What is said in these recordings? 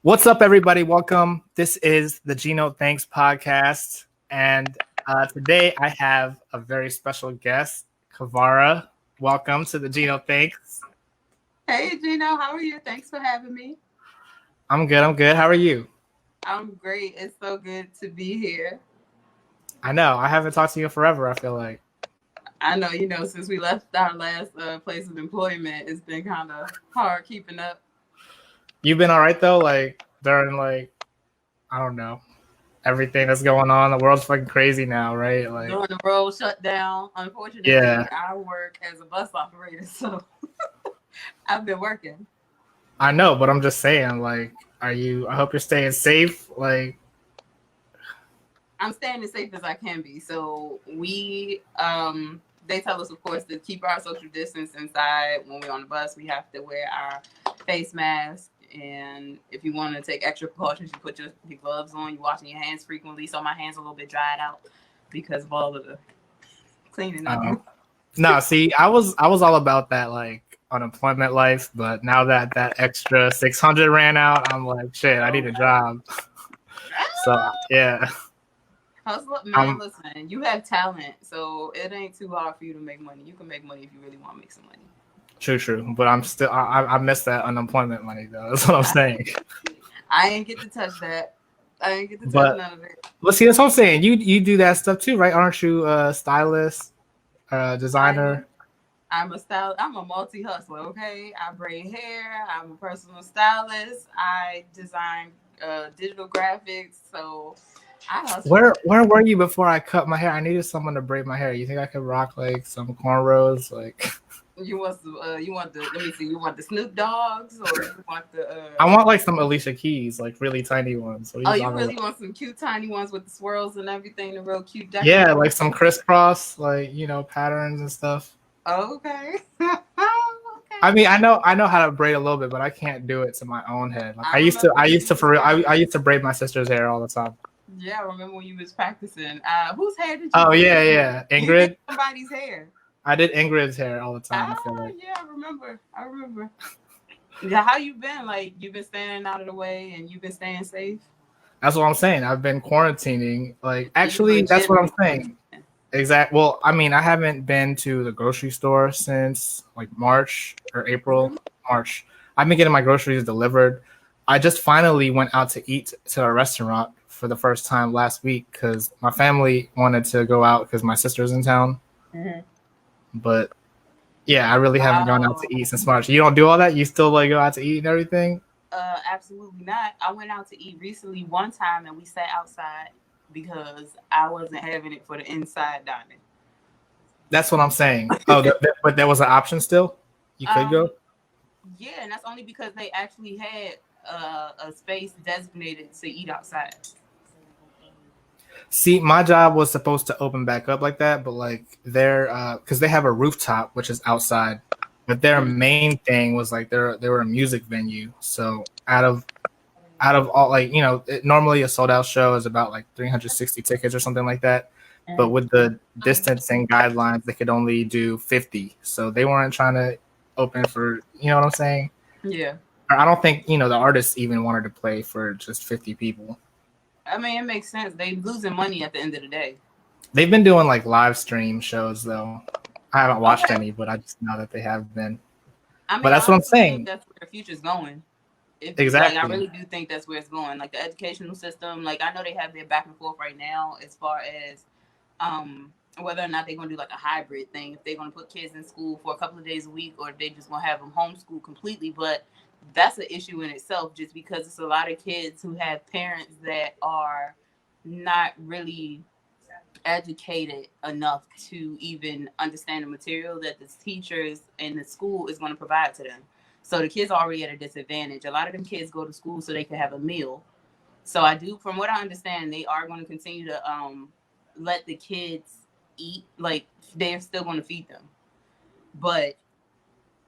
What's up, everybody? Welcome. This is the Thanks podcast. And today I have a very special guest, Kavara. Welcome to the Thanks. Hey Gino, how are you? Thanks for having me. I'm good. I'm good. How are you? I'm great. It's so good to be here. I know. I haven't talked to you in forever, I feel like. I know, since we left our last place of employment, it's been kind of hard keeping up. You've been all right, though? Like, during, I don't know, everything that's going on. The world's fucking crazy now, right? Like, During the road shut down, unfortunately, yeah. I work as a bus operator, so I've been working. I know, but I'm just saying, like, I hope you're staying safe. Like, I'm staying as safe as I can be. So they tell us, of course, to keep our social distance inside. When we're on the bus, we have to wear our face mask. And if you want to take extra precautions, you put your gloves on. You're washing your hands frequently. So my hands are a little bit dried out because of all of the cleaning I do. No, see, I was all about that, like, unemployment life, but now that extra 600 ran out, I'm like, shit, I need a job. So yeah. Hustle up, man. Listen, you have talent, so it ain't too hard for you to make money. You can make money if you really want to make some money. True. But I'm still, I miss that unemployment money, though. That's what I'm saying. I ain't get to touch that. I ain't get to touch none of it. But see, that's what I'm saying. You do that stuff too, right? Aren't you a stylist, designer? I'm a multi-hustler, okay? I braid hair. I'm a personal stylist. I design digital graphics. So I hustle. Where were you before I cut my hair? I needed someone to braid my hair. You think I could rock like some cornrows? Like you want the let me see, you want the Snoop Dogs or you want the I want like some Alicia Keys, like really tiny ones. You really want some cute tiny ones with the swirls and everything, the real cute decorations? Yeah, like some crisscross, like patterns and stuff. Okay. I mean, I know how to braid a little bit, but I can't do it to my own head. Like I used to for real. I used to braid my sister's hair all the time. Yeah, I remember when you was practicing. Whose hair did you? Oh yeah, Ingrid. You did somebody's hair. I did Ingrid's hair all the time. I feel like. Yeah, I remember. Yeah, how you been? Like you've been staying out of the way and you've been staying safe. That's what I'm saying. I've been quarantining. Like actually, that's what I'm saying. Exactly. Well, I mean, I haven't been to the grocery store since like March or April. Mm-hmm. March. I've been getting my groceries delivered. I just finally went out to eat to a restaurant for the first time last week because my family wanted to go out because my sister's in town. Mm-hmm. But yeah, I really haven't gone out to eat since March. You don't do all that? You still like go out to eat and everything? Absolutely not. I went out to eat recently one time and we sat outside because I wasn't having it for the inside dining. That's what I'm saying. Oh, but there was an option still? You could go? Yeah, and that's only because they actually had a space designated to eat outside. See, my job was supposed to open back up like that, but like they're because they have a rooftop which is outside, but their main thing was like they were a music venue. So out of all, like normally a sold out show is about like 360 tickets or something like that, but with the distancing guidelines they could only do 50. So they weren't trying to open for what I'm saying. Yeah. I don't think the artists even wanted to play for just 50 people. I mean, it makes sense. They losing money at the end of the day. They've been doing like live stream shows though. I haven't watched any, but I just know that they have been. I mean, but that's what I'm saying. That's where the future's going. Exactly. Like, I really do think that's where it's going. Like the educational system. Like I know they have their back and forth right now as far as whether or not they're going to do like a hybrid thing. If they're going to put kids in school for a couple of days a week, or if they just going to have them homeschool completely. But that's an issue in itself, just because it's a lot of kids who have parents that are not really educated enough to even understand the material that the teachers and the school is going to provide to them. So the kids are already at a disadvantage. A lot of them kids go to school so they can have a meal. So from what I understand, they are going to continue to let the kids eat. Like they're still going to feed them. But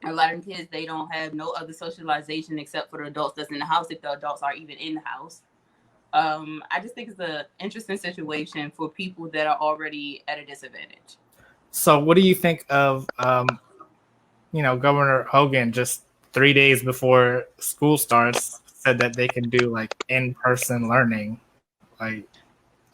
a lot of kids, they don't have no other socialization except for the adults that's in the house, if the adults are even in the house. I just think it's an interesting situation for people that are already at a disadvantage. So what do you think of, Governor Hogan just 3 days before school starts said that they can do like in-person learning. Like,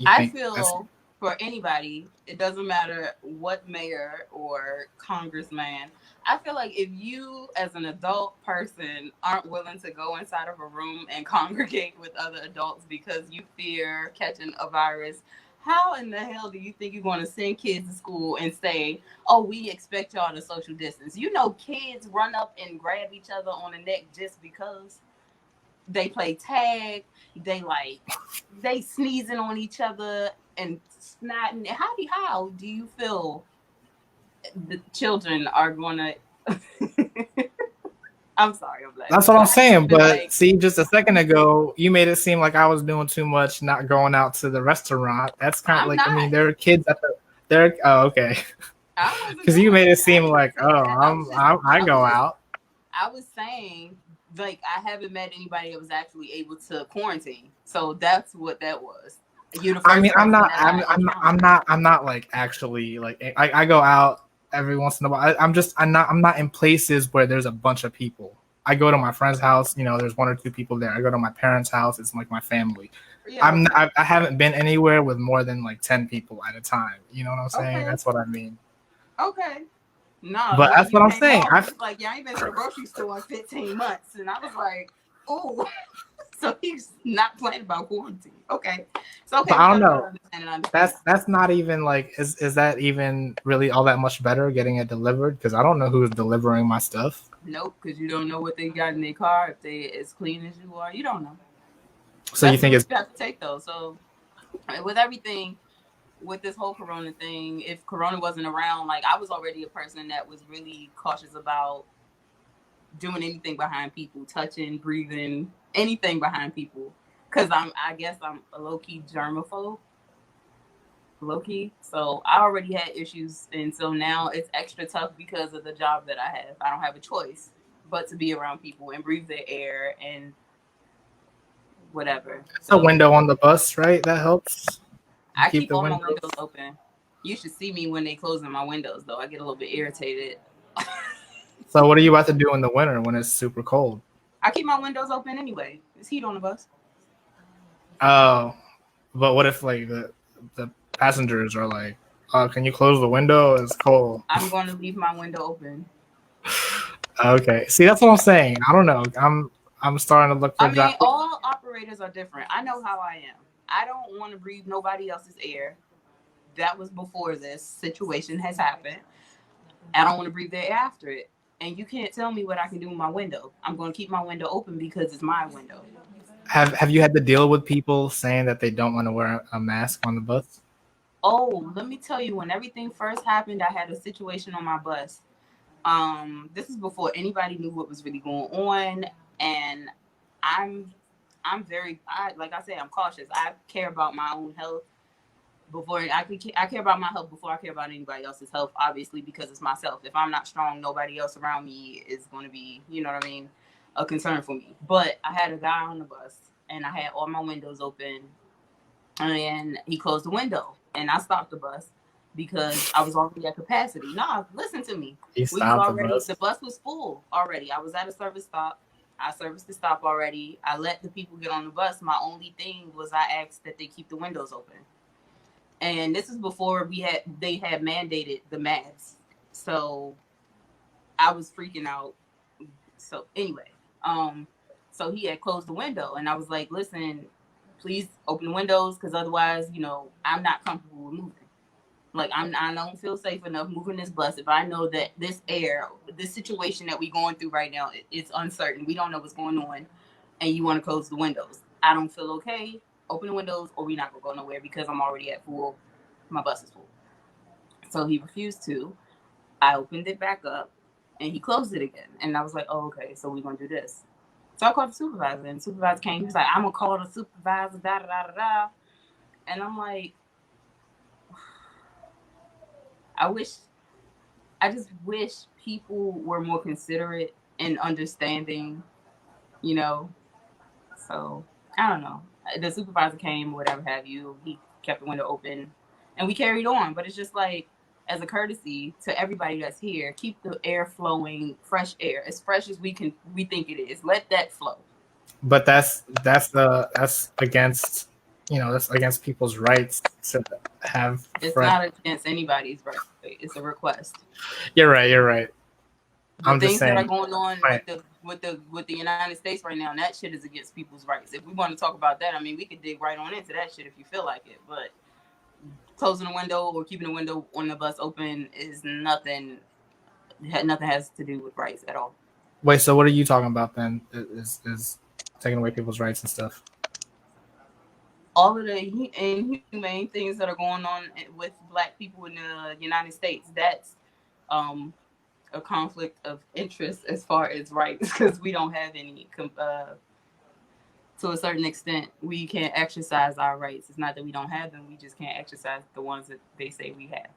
I feel for anybody, it doesn't matter what mayor or congressman. I feel like if you, as an adult person, aren't willing to go inside of a room and congregate with other adults because you fear catching a virus, how in the hell do you think you're going to send kids to school and say, "Oh, we expect y'all to social distance"? You know, kids run up and grab each other on the neck just because. They play tag. They sneezing on each other and snotting. How do you feel the children are gonna? I'm sorry, I'm black. That's what I'm saying. But see, just a second ago, you made it seem like I was doing too much, not going out to the restaurant. That's kind of like, I mean, there are kids at the there. Oh, okay. Because you made it seem like, oh, I go out. I was saying, like, I haven't met anybody that was actually able to quarantine, so that's what that was. I mean, I'm not like actually like I go out every once in a while. I'm not in places where there's a bunch of people. I go to my friend's house, you know, there's one or two people there. I go to my parents' house, it's like my family. Yeah, I haven't been anywhere with more than like 10 people at a time. You know what I'm saying? Okay. That's what I mean. Okay. No, but that's what I'm saying. I was like, yeah, I ain't been to the grocery store in 15 months, and I was like, oh. So he's not playing about quarantine. Okay. So okay. But I don't know. That's not even like is that even really all that much better getting it delivered? Because I don't know who's delivering my stuff. Nope, because you don't know what they got in their car. If they as clean as you are, you don't know. So that's you think it's you have to take though. So with everything, with this whole corona thing, if corona wasn't around, like I was already a person that was really cautious about doing anything behind people, touching, breathing, anything behind people, because I guess I'm a low-key germaphobe, low-key. So I already had issues, and so now it's extra tough because of the job that I have. I don't have a choice but to be around people and breathe their air and whatever. It's a window on the bus, right? That helps. I keep all my windows open. You should see me when they closing my windows, though. I get a little bit irritated. So what are you about to do in the winter when it's super cold? I keep my windows open anyway. There's heat on the bus. Oh, but what if like the passengers are like, can you close the window? It's cold. I'm going to leave my window open. Okay. See, that's what I'm saying. I don't know. I'm starting to look for jobs. All operators are different. I know how I am. I don't want to breathe nobody else's air. That was before this situation has happened. I don't want to breathe their air after it. And you can't tell me what I can do with my window. I'm going to keep my window open because it's my window. Have you had to deal with people saying that they don't want to wear a mask on the bus? Oh, let me tell you, when everything first happened, I had a situation on my bus. This is before anybody knew what was really going on, and I'm like I said, I'm cautious. I care about my own health before I care about my health before I care about anybody else's health, obviously, because it's myself. If I'm not strong, nobody else around me is going to be, you know what I mean, a concern for me. But I had a guy on the bus, and I had all my windows open, and he closed the window, and I stopped the bus because I was already at capacity. Nah, listen to me. The bus was full already. I was at a service stop. I serviced the stop already. I let the people get on the bus. My only thing was I asked that they keep the windows open. And this is before they had mandated the masks. So I was freaking out. So anyway, so he had closed the window, and I was like, listen, please open the windows, because otherwise, you know, I'm not comfortable with moving. Like, I don't feel safe enough moving this bus if I know that this situation that we're going through right now, it's uncertain. We don't know what's going on, and you want to close the windows. I don't feel okay. Open the windows, or we're not going to go nowhere because I'm already at full. My bus is full. So he refused to. I opened it back up, and he closed it again. And I was like, oh, okay, so we're going to do this. So I called the supervisor, and the supervisor came. He was like, I'm going to call the supervisor, da-da-da-da-da. And I'm like, I just wish people were more considerate and understanding, you know. So, I don't know. The supervisor came, whatever have you. He kept the window open, and we carried on. But it's just like, as a courtesy to everybody that's here, keep the air flowing, fresh air, as fresh as we think it is. Let that flow. but that's against, that's against people's rights to have It's friends. not against anybody's right. It's a request. You're right. The I'm just things that are saying. going on Right. with the United States right now, and that shit is against people's rights. If we want to talk about that, I mean, we could dig right on into that shit if you feel like it. But closing a window or keeping a window on the bus open is nothing. Nothing has to do with rights at all. Wait, so what are you talking about then? Is taking away people's rights and stuff? All of the inhumane things that are going on with Black people in the United States, that's a conflict of interest as far as rights, because we don't have any. To a certain extent, we can't exercise our rights. It's not that we don't have them; we just can't exercise the ones that they say we have.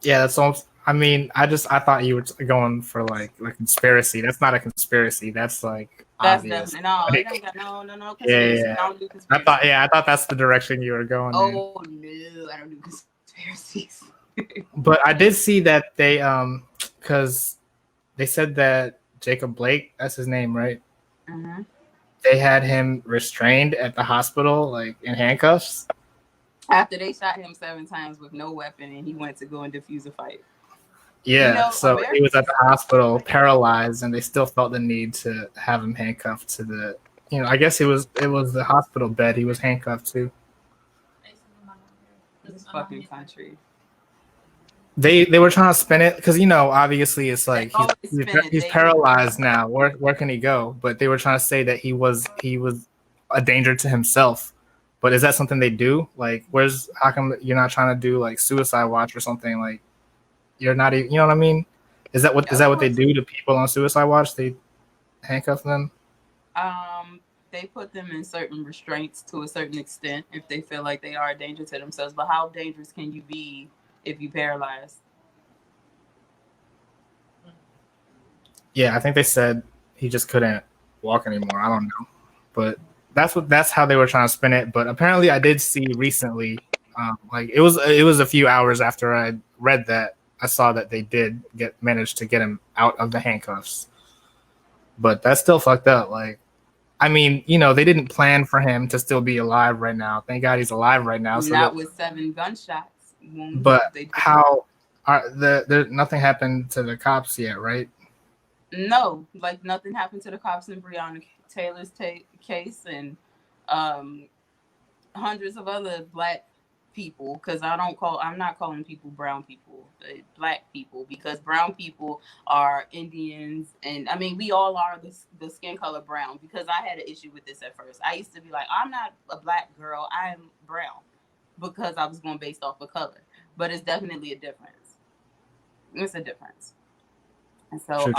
Yeah, that's all. I mean, I thought you were going for like a conspiracy. That's not a conspiracy. That's like That's obvious. definitely no. Like, It ain't got no conspiracy. yeah. I don't do conspiracy. I thought that's the direction you were going in. Oh no, I don't do conspiracies. But I did see that they because they said that Jacob Blake, that's his name, right? Mm-hmm. They had him restrained at the hospital, like in handcuffs. After they shot him 7 times with no weapon, and he went to go and defuse a fight. Yeah, so he was at the hospital paralyzed, and they still felt the need to have him handcuffed to the. I guess it was the hospital bed he was handcuffed to. This fucking country. They were trying to spin it because obviously it's like he's paralyzed now. Where can he go? But they were trying to say that he was a danger to himself. But is that something they do? Like, how come you're not trying to do like suicide watch or something? Like, you're not even, you know what I mean? Is that what they do to people on suicide watch? They handcuff them? They put them in certain restraints to a certain extent if they feel like they are a danger to themselves. But how dangerous can you be if you paralyzed? Yeah, I think they said he just couldn't walk anymore. I don't know, but that's how they were trying to spin it. But apparently, I did see recently, like it was a few hours after I read that, I saw that they did manage to get him out of the handcuffs. But that's still fucked up. Like, I mean, they didn't plan for him to still be alive right now. Thank God he's alive right now. So not with 7 gunshots. But how are nothing happened to the cops yet, right? No, like nothing happened to the cops in Breonna Taylor's case, and hundreds of other Black people, because I'm not calling people brown people, Black people, because brown people are Indians, and I mean we all are the skin color brown, because I had an issue with this at first. I used to be like, I'm not a Black girl, I'm brown, because I was going based off of color, but it's definitely a difference. It's a difference. And so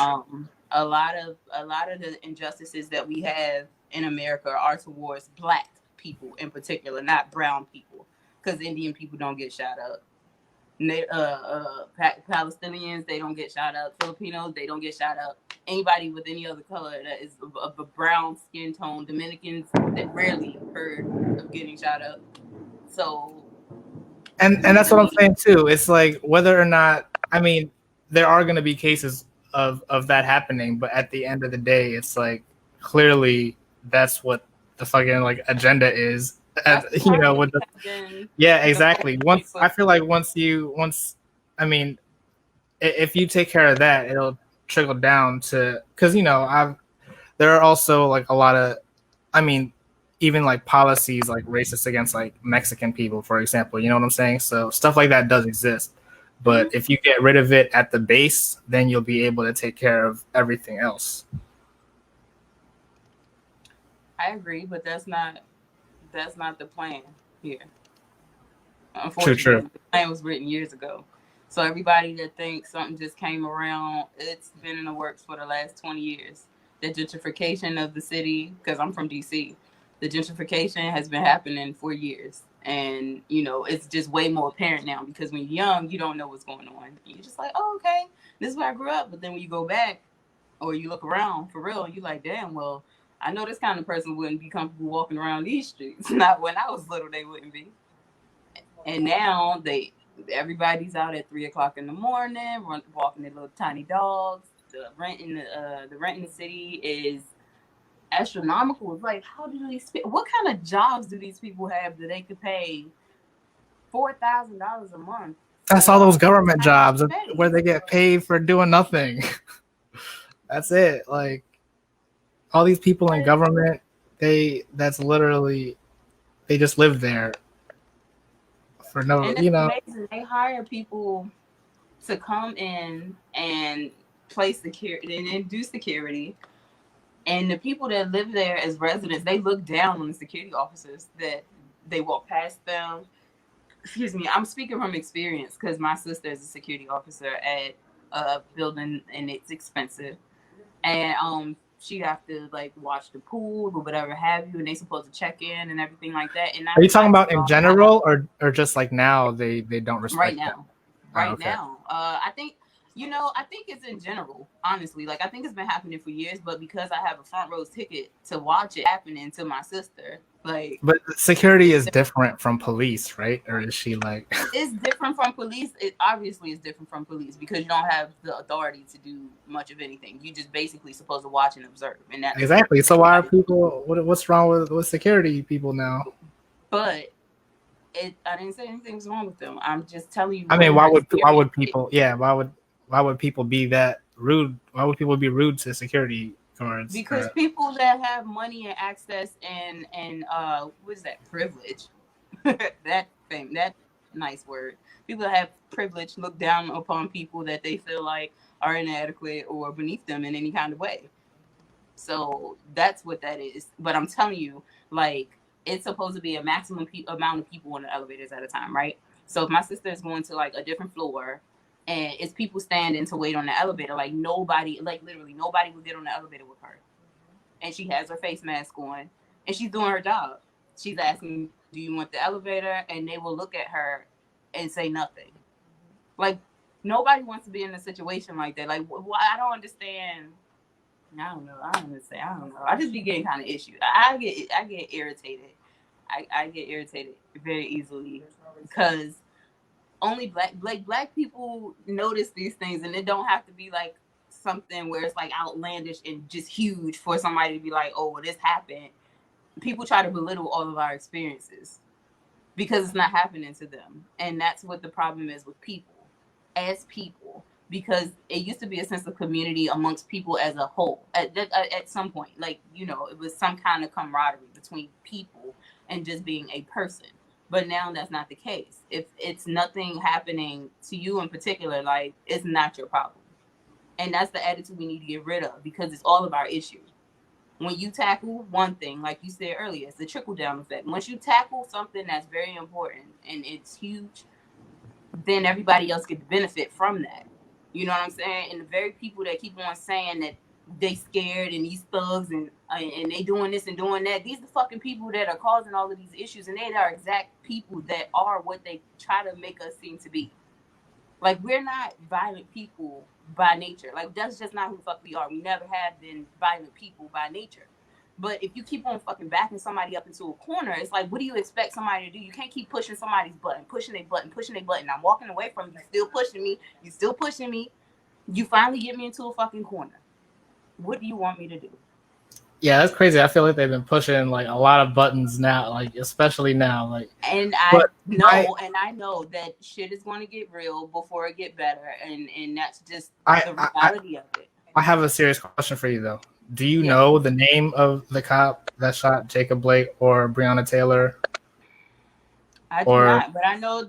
a lot of the injustices that we have in America are towards Black people in particular, not brown people, because Indian people don't get shot up. Palestinians, they don't get shot up. Filipinos, they don't get shot up. Anybody with any other color that is of a brown skin tone, Dominicans, they rarely heard of getting shot up. So, and that's what I'm saying too. It's like whether or not, I mean, there are going to be cases of that happening, but at the end of the day, it's like clearly that's what the fucking like agenda is. With exactly. I mean, if you take care of that, it'll trickle down to, because there are also like a lot of, I mean, even like policies like racist against like Mexican people, for example. You know what I'm saying? So stuff like that does exist. But if you get rid of it at the base, then you'll be able to take care of everything else. I agree, but that's not the plan here. Unfortunately, True. The plan was written years ago. So everybody that thinks something just came around, it's been in the works for the last 20 years. The gentrification of the city, because I'm from DC, the gentrification has been happening for years. And, it's just way more apparent now, because when you're young, you don't know what's going on. You're just like, oh, okay, this is where I grew up. But then when you go back or you look around for real, you're like, damn, well, I know this kind of person wouldn't be comfortable walking around these streets. Not when I was little, they wouldn't be. And now everybody's out at 3:00 in the morning, walking their little tiny dogs. The rent in the city is astronomical. It's like, how do these? What kind of jobs do these people have that they could pay $4,000 a month? That's all those government jobs where they get paid for doing nothing. That's it. Like all these people in government, that's literally they just live there for no, and it's amazing. They hire people to come in and place security and do security. And the people that live there as residents, they look down on the security officers that they walk past them. Excuse me, I'm speaking from experience because my sister is a security officer at a building and it's expensive. And she'd have to like watch the pool or whatever have you, and they supposed to check in and everything like that. And are you talking about in general or just like now they don't respect right now? Right now, I think it's in general, honestly. Like, I think it's been happening for years, but because I have a front row ticket to watch it happening to my sister, like. But security is different from police, right? Or is she like? It's different from police. It obviously is different from police because you don't have the authority to do much of anything. You just basically supposed to watch and observe, and that's exactly. So why are people? What's wrong with security people now? But I didn't say anything's wrong with them. I'm just telling you. I mean, why would people? Yeah, why would people be that rude? Why would people be rude to security guards? Because people that have money and access and what is that, privilege? that nice word. People that have privilege look down upon people that they feel like are inadequate or beneath them in any kind of way. So that's what that is. But I'm telling you, like, it's supposed to be a maximum amount of people in the elevators at a time, right? So if my sister is going to like a different floor and it's people standing to wait on the elevator, like nobody, like literally nobody will get on the elevator with her. And she has her face mask on and she's doing her job. She's asking, do you want the elevator? And they will look at her and say nothing. Like, nobody wants to be in a situation like that. Like, I don't understand. I don't know. I just be getting kind of issues. I get irritated. I get irritated very easily because only black people notice these things, and it don't have to be like something where it's like outlandish and just huge for somebody to be like, oh, well, this happened. People try to belittle all of our experiences because it's not happening to them, and that's what the problem is with people, as people. Because it used to be a sense of community amongst people as a whole at some point. Like, it was some kind of camaraderie between people and just being a person. But now that's not the case. If it's nothing happening to you in particular, like, it's not your problem. And that's the attitude we need to get rid of because it's all of our issues. When you tackle one thing, like you said earlier, it's the trickle-down effect. Once you tackle something that's very important and it's huge, then everybody else gets benefit from that. You know what I'm saying? And the very people that keep on saying that they scared and these thugs and they doing this and doing that, these are the fucking people that are causing all of these issues, and they are exact people that are what they try to make us seem to be. Like, we're not violent people by nature. Like, that's just not who the fuck we are. We never have been violent people by nature. But if you keep on fucking backing somebody up into a corner, it's like, what do you expect somebody to do? You can't keep pushing somebody's button, pushing their button. I'm walking away from you, still pushing me. You still pushing me. You finally get me into a fucking corner. What do you want me to do? Yeah, that's crazy. I feel like they've been pushing like a lot of buttons now, like especially now. Like, and I know that shit is going to get real before it get better, and that's just the reality of it. I have a serious question for you though. Do you know the name of the cop that shot Jacob Blake or Breonna Taylor? I do not, but I know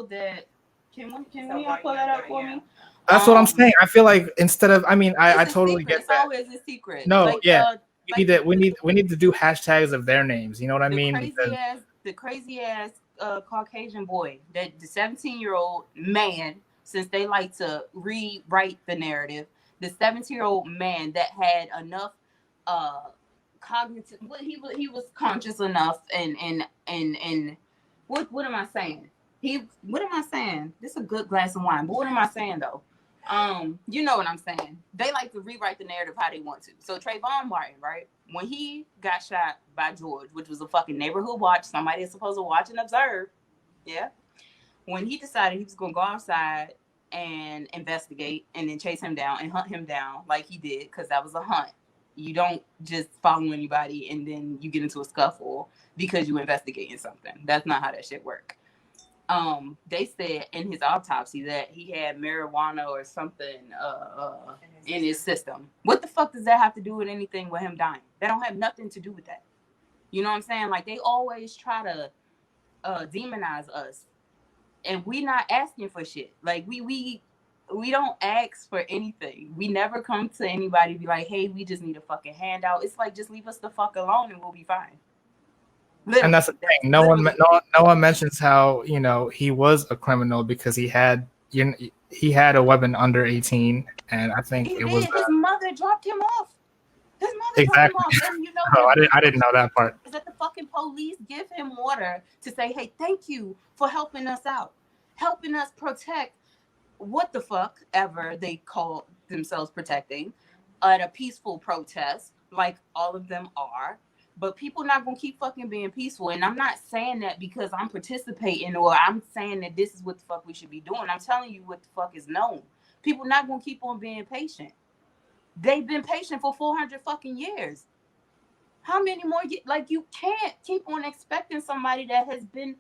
that. Can we all pull that up for me? That's what I'm saying. I feel like instead of, I totally get that. It's always a secret. No, like, we need to do hashtags of their names. You know what I mean? The crazy ass Caucasian boy, that the 17-year-old man, since they like to rewrite the narrative. The 17-year-old man that had enough cognitive, he was conscious enough and what am I saying? What am I saying? This is a good glass of wine, but what am I saying though? You know what I'm saying? They like to rewrite the narrative how they want to. So Trayvon Martin, right? When he got shot by George, which was a fucking neighborhood watch, somebody is supposed to watch and observe. Yeah. When he decided he was gonna go outside and investigate and then chase him down and hunt him down like he did, because that was a hunt. You don't just follow anybody and then you get into a scuffle because you investigating something. That's not how that shit work. They said in his autopsy that he had marijuana or something in his system. What the fuck does that have to do with anything with him dying? That don't have nothing to do with that. You know what I'm saying? Like, they always try to demonize us, and we not asking for shit. Like, we don't ask for anything. We never come to anybody and be like, hey, we just need a fucking handout. It's like, just leave us the fuck alone and we'll be fine. Literally, and that's the thing. No one mentions how, you know, he was a criminal because he had a weapon under 18, and I think his mother dropped him off. His mother exactly. dropped him off. And you know, I didn't know that part. Is that the fucking police give him water to say, hey, thank you for helping us out, helping us protect what the fuck ever they call themselves protecting at a peaceful protest, like all of them are. But people not gonna keep fucking being peaceful. And I'm not saying that because I'm participating or I'm saying that this is what the fuck we should be doing. I'm telling you what the fuck is known. People not gonna keep on being patient. They've been patient for 400 fucking years. How many more? Like, you can't keep on expecting somebody that has been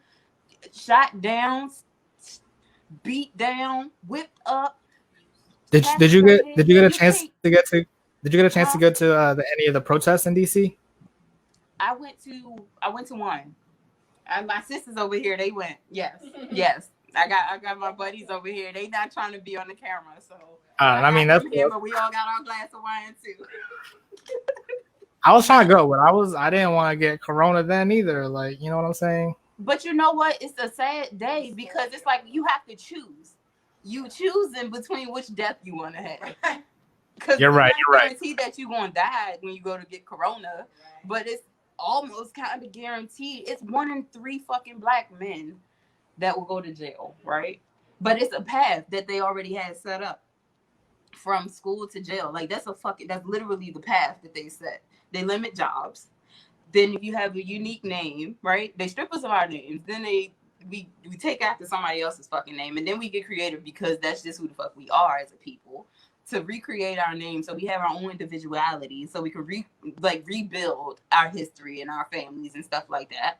shot down, beat down, whipped up. Did you get a chance to go to any of the protests in DC? I went to one. And my sisters over here, they went. Yes. I got my buddies over here. They not trying to be on the camera, so I mean, that's here, but we all got our glass of wine too. I was trying to go, but I didn't want to get corona then either. Like, you know what I'm saying? But you know what? It's a sad day because it's like you have to choose. You choosing between which death you want to have. Because you're right. Guarantee that you're gonna die when you go to get corona, but it's almost kind of guaranteed. It's 1 in 3 fucking black men that will go to jail, right? But it's a path that they already had set up from school to jail. Like, that's literally the path that they set. They limit jobs. Then if you have a unique name, right? They strip us of our names. Then we take after somebody else's fucking name, and then we get creative because that's just who the fuck we are as a people, to recreate our name so we have our own individuality, so we can rebuild our history and our families and stuff like that.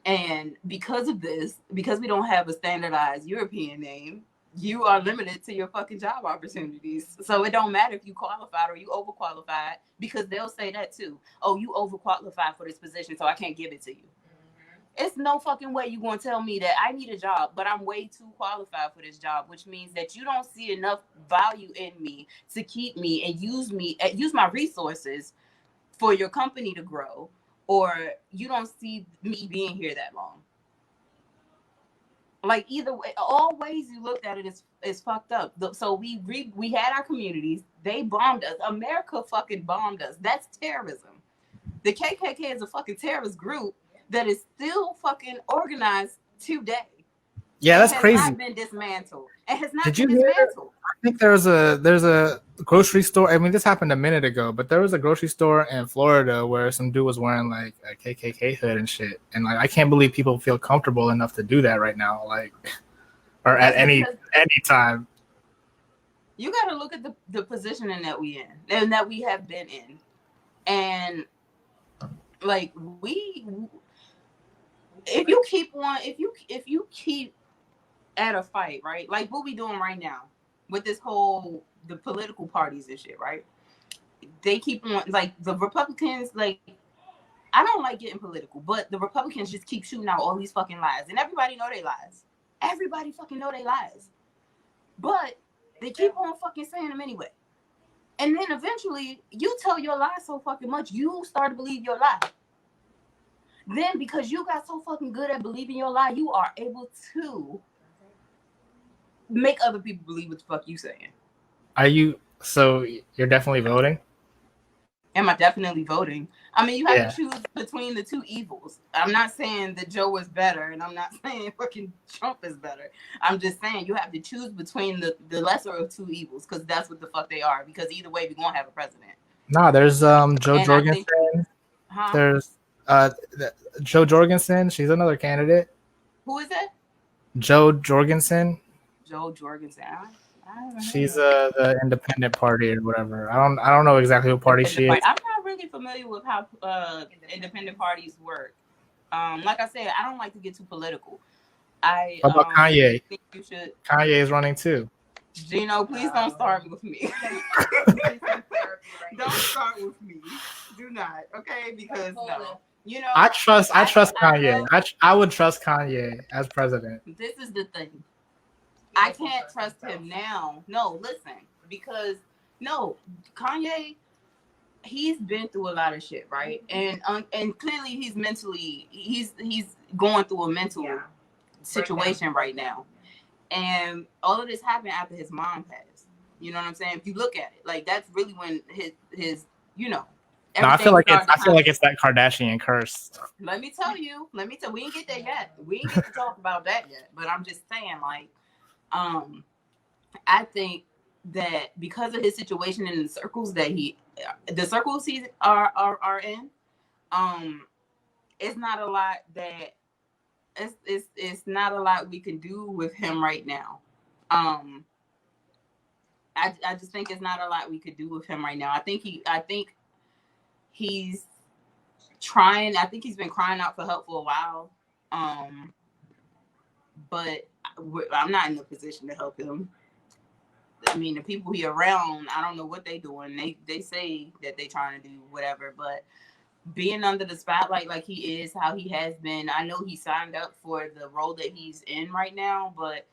And because of this, because we don't have a standardized European name, you are limited to your fucking job opportunities. So it don't matter if you qualified or you overqualified, because they'll say that too. Oh, you overqualified for this position, so I can't give it to you. It's no fucking way you gonna tell me that I need a job, but I'm way too qualified for this job, which means that you don't see enough value in me to keep me and use my resources for your company to grow, or you don't see me being here that long. Like, either way, all ways you looked at it is fucked up. So we had our communities. They bombed us. America fucking bombed us. That's terrorism. The KKK is a fucking terrorist group that is still fucking organized today. Yeah, that's crazy. Not been dismantled. It has not been dismantled. I think there's a grocery store. I mean, this happened a minute ago, but there was a grocery store in Florida where some dude was wearing like a KKK hood and shit. And like, I can't believe people feel comfortable enough to do that right now, like, or at any time. You got to look at the positioning that we in and that we have been in, and like if you keep at a fight, right? Like what we doing right now with this the political parties and shit, right? They keep on, like, the Republicans, like, I don't like getting political, but the Republicans just keep shooting out all these fucking lies, and everybody know they lies. Everybody fucking know they lies, but they keep on fucking saying them anyway. And then eventually you tell your lie so fucking much, you start to believe your lie. Then because you got so fucking good at believing your lie, you are able to make other people believe what the fuck you saying. So you're definitely voting? Am I definitely voting? I mean, you have to choose between the two evils. I'm not saying that Joe is better, and I'm not saying fucking Trump is better. I'm just saying you have to choose between the lesser of two evils, because that's what the fuck they are. Because either way, we're gonna have a president. Nah, there's Joe Jorgensen. There's Joe Jorgensen. She's another candidate. Who is it? Joe Jorgensen. Joe Jorgensen. She's the independent party or whatever. I don't know exactly what party she is. I'm not really familiar with how independent parties work. Like I said, I don't like to get too political. What about Kanye? Think you should. Kanye is running too. Gino, please don't start with me. Don't start with me. Do not, okay? Because no. You know, I trust Kanye. I would trust Kanye as president. This is the thing. I can't trust him now. No, listen, because no, Kanye, he's been through a lot of shit, right? And clearly he's mentally he's going through a mental situation right now. And all of this happened after his mom passed. You know what I'm saying? If you look at it, like that's really when his you know. No, I feel like it's that Kardashian curse. Let me tell you. We didn't get there yet. We didn't get to talk about that yet. But I'm just saying, like, I think that because of his situation and the circles that he are in, it's not a lot that it's not a lot we can do with him right now. I just think it's not a lot we could do with him right now. I think he's trying. I think he's been crying out for help for a while. But I'm not in a position to help him. I mean, the people he around, I don't know what they doing. They say that they trying to do whatever, but being under the spotlight like he is, how he has been, I know he signed up for the role that he's in right now, but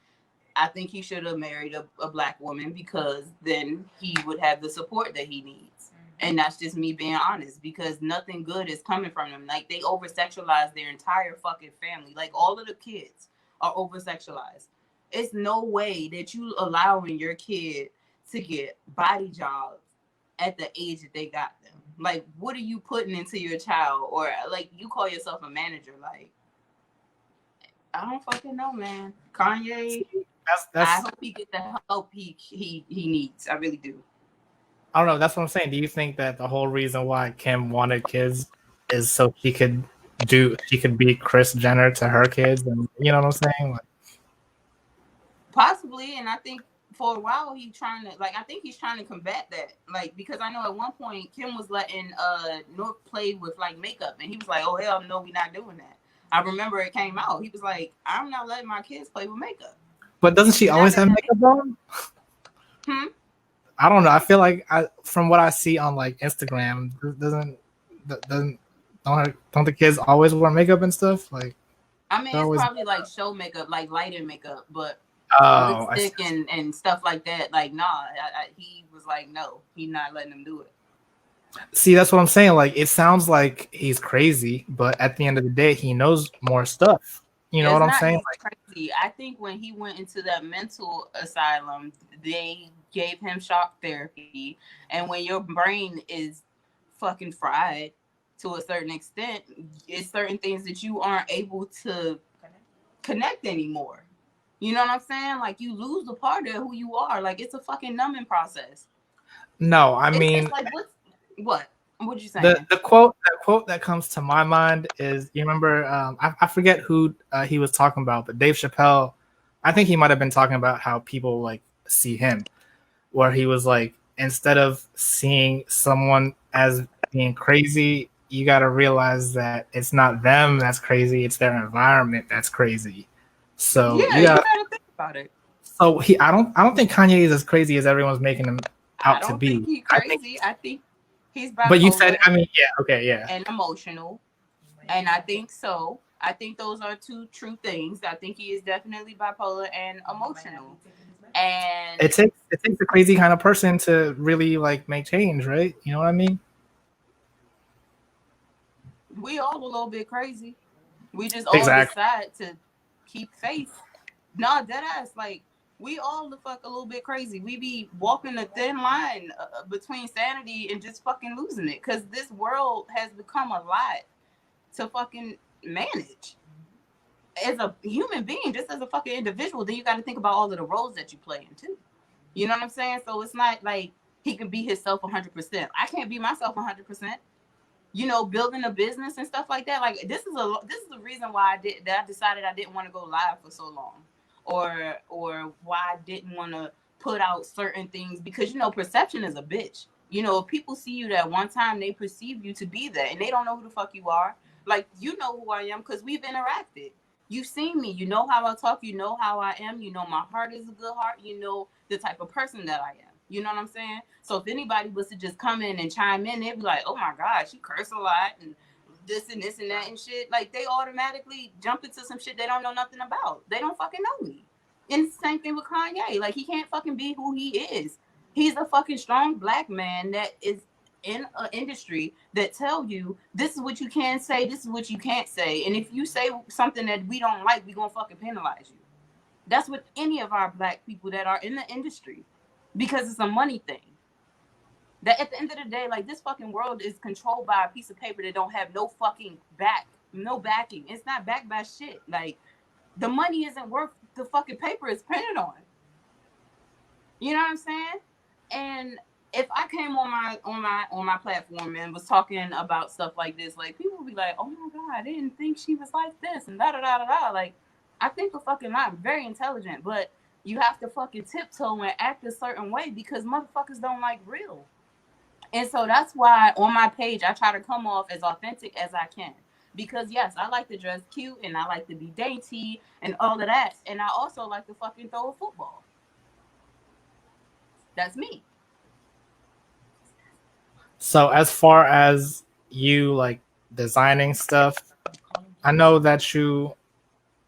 I think he should have married a black woman because then he would have the support that he needs. And that's just me being honest, because nothing good is coming from them. Like, they over-sexualize their entire fucking family. Like, all of the kids are over-sexualized. It's no way that you allowing your kid to get body jobs at the age that they got them. Like, what are you putting into your child? Or, like, you call yourself a manager. Like, I don't fucking know, man. Kanye, I hope he gets the help he needs. I really do. I don't know. That's what I'm saying. Do you think that the whole reason why Kim wanted kids is so she could be Kris Jenner to her kids? And you know what I'm saying? Like, possibly. And I think for a while he's trying to combat that. Like, because I know at one point Kim was letting North play with like makeup, and he was like, "Oh hell no, we're not doing that." I remember it came out. He was like, "I'm not letting my kids play with makeup." But doesn't she always have makeup on? I don't know. I feel like from what I see on like Instagram, don't the kids always wear makeup and stuff? Like, I mean, it's probably like show makeup, like lighting makeup, but lipstick and stuff like that. Like, nah, he was like, no, he's not letting them do it. See, that's what I'm saying. Like, it sounds like he's crazy, but at the end of the day, he knows more stuff. You know what I'm saying? Like, crazy. I think when he went into that mental asylum, they gave him shock therapy, and when your brain is fucking fried to a certain extent, it's certain things that you aren't able to connect anymore. You know what I'm saying? Like, you lose the part of who you are. Like, it's a fucking numbing process. No, I mean, it's like, what you saying? The quote that comes to my mind is, you remember, I forget who he was talking about, but Dave Chappelle, I think he might have been talking about how people like see him, where he was like, instead of seeing someone as being crazy, you got to realize that it's not them that's crazy, it's their environment that's crazy. So yeah, you gotta think about it. So I don't think Kanye is as crazy as everyone's making him out to be. I don't think he's crazy. I think he's bipolar. But you said, I mean, yeah, okay, yeah. And emotional. And I think so. I think those are two true things. I think he is definitely bipolar and emotional. And it takes a crazy kind of person to really like make change, right? You know what I mean? We all a little bit crazy. We just all decide to keep faith. Nah, dead ass. Like, we all the fuck a little bit crazy. We be walking a thin line between sanity and just fucking losing it, because this world has become a lot to fucking manage. As a human being, just as a fucking individual, then you got to think about all of the roles that you play in too. You know what I'm saying? So it's not like he can be himself 100%. I can't be myself 100%. You know, building a business and stuff like that. Like, this is the reason why I decided I didn't want to go live for so long, or why I didn't want to put out certain things because, you know, perception is a bitch. You know, if people see you that one time, they perceive you to be that, and they don't know who the fuck you are. Like, you know who I am because we've interacted. You've seen me. You know how I talk. You know how I am. You know my heart is a good heart. You know the type of person that I am. You know what I'm saying? So if anybody was to just come in and chime in, they'd be like, oh my God, she curse a lot and this and that and shit. Like, they automatically jump into some shit they don't know nothing about. They don't fucking know me. And it's the same thing with Kanye. Like, he can't fucking be who he is. He's a fucking strong black man that is in an industry that tell you this is what you can say, this is what you can't say. And if you say something that we don't like, we gonna fucking penalize you. That's with any of our black people that are in the industry. Because it's a money thing. That at the end of the day, like, this fucking world is controlled by a piece of paper that don't have no fucking no backing. It's not backed by shit. Like, the money isn't worth the fucking paper it's printed on. You know what I'm saying? And if I came on my platform and was talking about stuff like this, like, people would be like, oh my God, I didn't think she was like this and da da da da da. Like, I think a fucking lot. I'm very intelligent, but you have to fucking tiptoe and act a certain way because motherfuckers don't like real. And so that's why on my page I try to come off as authentic as I can. Because yes, I like to dress cute and I like to be dainty and all of that. And I also like to fucking throw a football. That's me. So as far as you like designing stuff, I know that you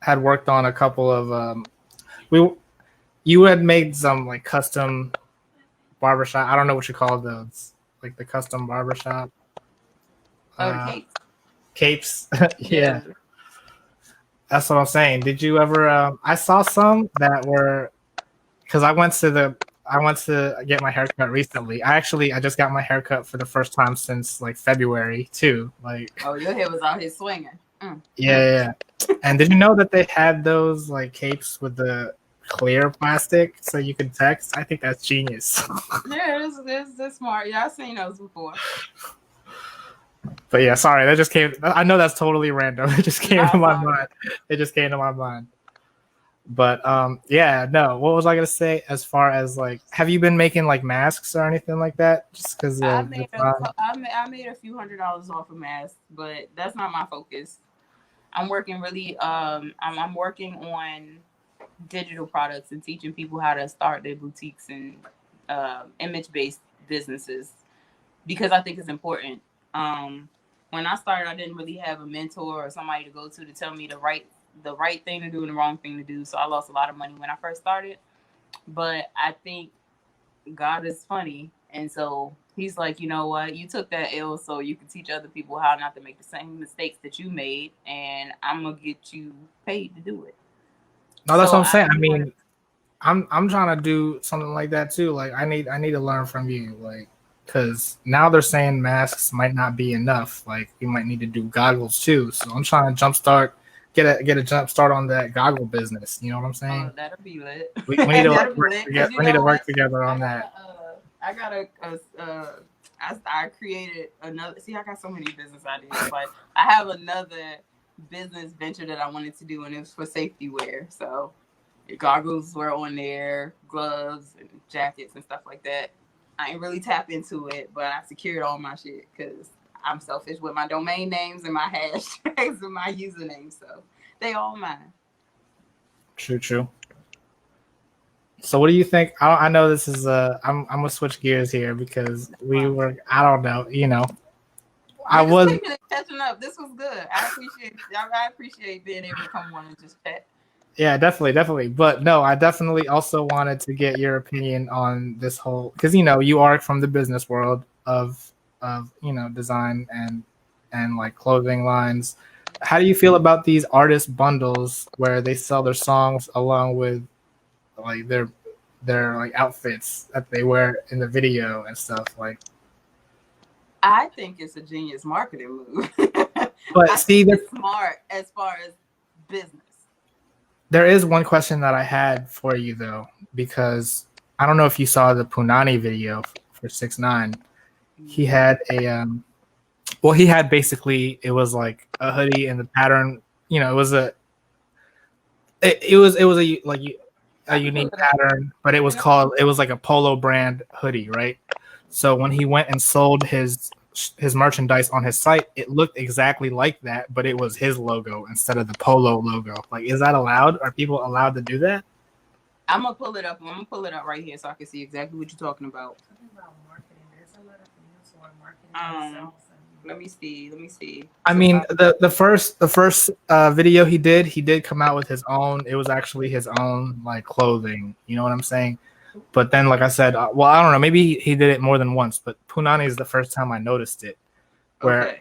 had worked on a couple of you had made some like custom barbershop. I don't know what you call those. Like the custom barbershop. Capes. Capes. Yeah. That's what I'm saying. Did you ever I saw some that were because I went to get my haircut recently. I just got my haircut for the first time since like February too. Like, oh, your hair was out here swinging. Yeah. And did you know that they had those like capes with the clear plastic so you can text? I think that's genius. Yeah, that's smart. Yeah, I've seen those before. But yeah, sorry, that just came. I know that's totally random. It just came to my mind. It just came to my mind. But yeah, no. What was I gonna say? As far as like, have you been making like masks or anything like that? Just because I made a few $100s off of masks, but that's not my focus. I'm working really. I'm working on digital products and teaching people how to start their boutiques and image-based businesses because I think it's important. When I started, I didn't really have a mentor or somebody to go to tell me the right thing to do and the wrong thing to do. So I lost a lot of money when I first started. But I think God is funny. And so he's like, you know what? You took that L so you can teach other people how not to make the same mistakes that you made. And I'm going to get you paid to do it. No, that's what I'm saying. I mean, I'm trying to do something like that too. Like I need to learn from you. Like, because now they're saying masks might not be enough. Like we might need to do goggles too. So I'm trying to get a jump start on that goggle business. You know what I'm saying? Oh, that'll be lit. We need to work together on that. I created another. See, I got so many business ideas. Like I have another business venture that I wanted to do, and it was for safety wear. So the goggles were on there, gloves and jackets and stuff like that. I ain't really tap into it, but I secured all my shit because I'm selfish with my domain names and my hashtags and my usernames, so they all mine. True. So what do you think? I know this is I'm gonna switch gears here because I don't know, you know. I was catching up. This was good. I appreciate being able to come on and just chat. Yeah, definitely. But no, I definitely also wanted to get your opinion on this whole because you know you are from the business world of design and like clothing lines. How do you feel about these artist bundles where they sell their songs along with like their like outfits that they wear in the video and stuff like? I think it's a genius marketing move. But see, it's smart as far as business. There is one question that I had for you though, because I don't know if you saw the Punani video for 6ix9ine. He had he had basically it was like a hoodie and the pattern, you know, it was a unique pattern, but it was like a Polo brand hoodie, right? So when he went and sold his merchandise on his site, it looked exactly like that, but it was his logo instead of the Polo logo. Like, is that allowed? Are people allowed to do that? I'm gonna pull it up. I'm gonna pull it up right here so I can see exactly what you're talking about. Let me see. I mean, the first video he did come out with his own. It was actually his own like clothing. You know what I'm saying? But then, like I said, well, I don't know. Maybe he did it more than once. But Punani is the first time I noticed it. Where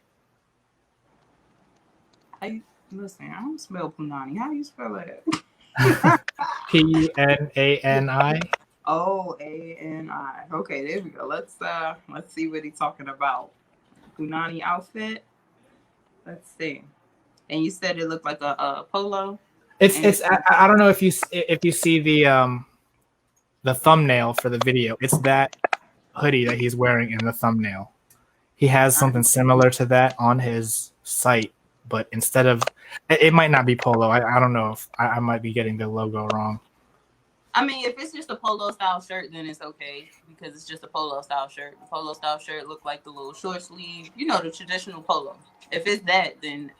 listen, I don't spell Punani. How do you spell it? P-U-N-A-N-I. O-A-N-I. Okay, there we go. Let's see what he's talking about. Punani outfit. Let's see. And you said it looked like a polo. It's I don't know if you see the thumbnail for the video. It's that hoodie that he's wearing in the thumbnail. He has something similar to that on his site, but instead of it might not be polo. I don't know if I might be getting the logo wrong. I mean, if it's just a polo style shirt, then it's okay because it's just a polo style shirt. The polo style shirt look like the little short sleeve, you know, the traditional polo. If it's that, then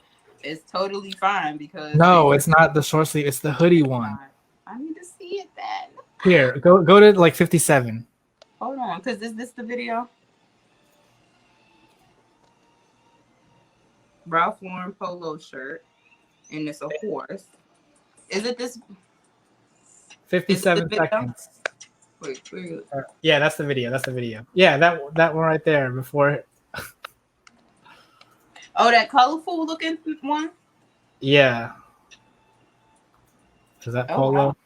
it's totally fine because no, it's not the short sleeve. It's the hoodie one. I need to see it then. Here, go to like 57. Hold on, because is this the video? Ralph Lauren polo shirt, and it's a horse. Is it this? 57 seconds. Wait. Yeah, that's the video. Yeah, that one right there before. Oh, that colorful looking one? Yeah. Is that polo?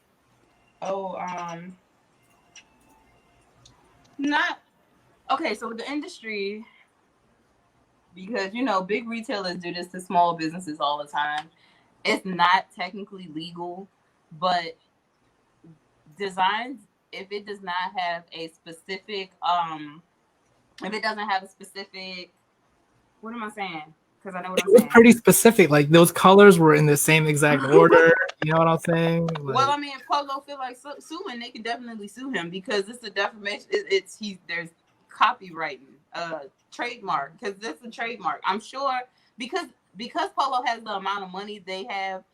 Not okay. So the industry, because you know, big retailers do this to small businesses all the time. It's not technically legal, but designs, if it does not have a specific, if it doesn't have a specific, what am I saying? Because I know what I'm saying. It was pretty specific. Like those colors were in the same exact order. You know what I'm saying? Like, well, I mean, if Polo feel like suing, they can definitely sue him because it's a defamation. There's copywriting, trademark, because this is a trademark. I'm sure because Polo has the amount of money they have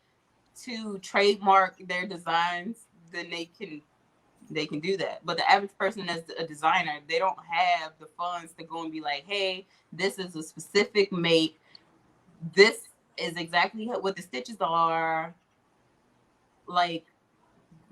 to trademark their designs, then they can do that. But the average person as a designer, they don't have the funds to go and be like, hey, this is a specific make. This is exactly what the stitches are. Like,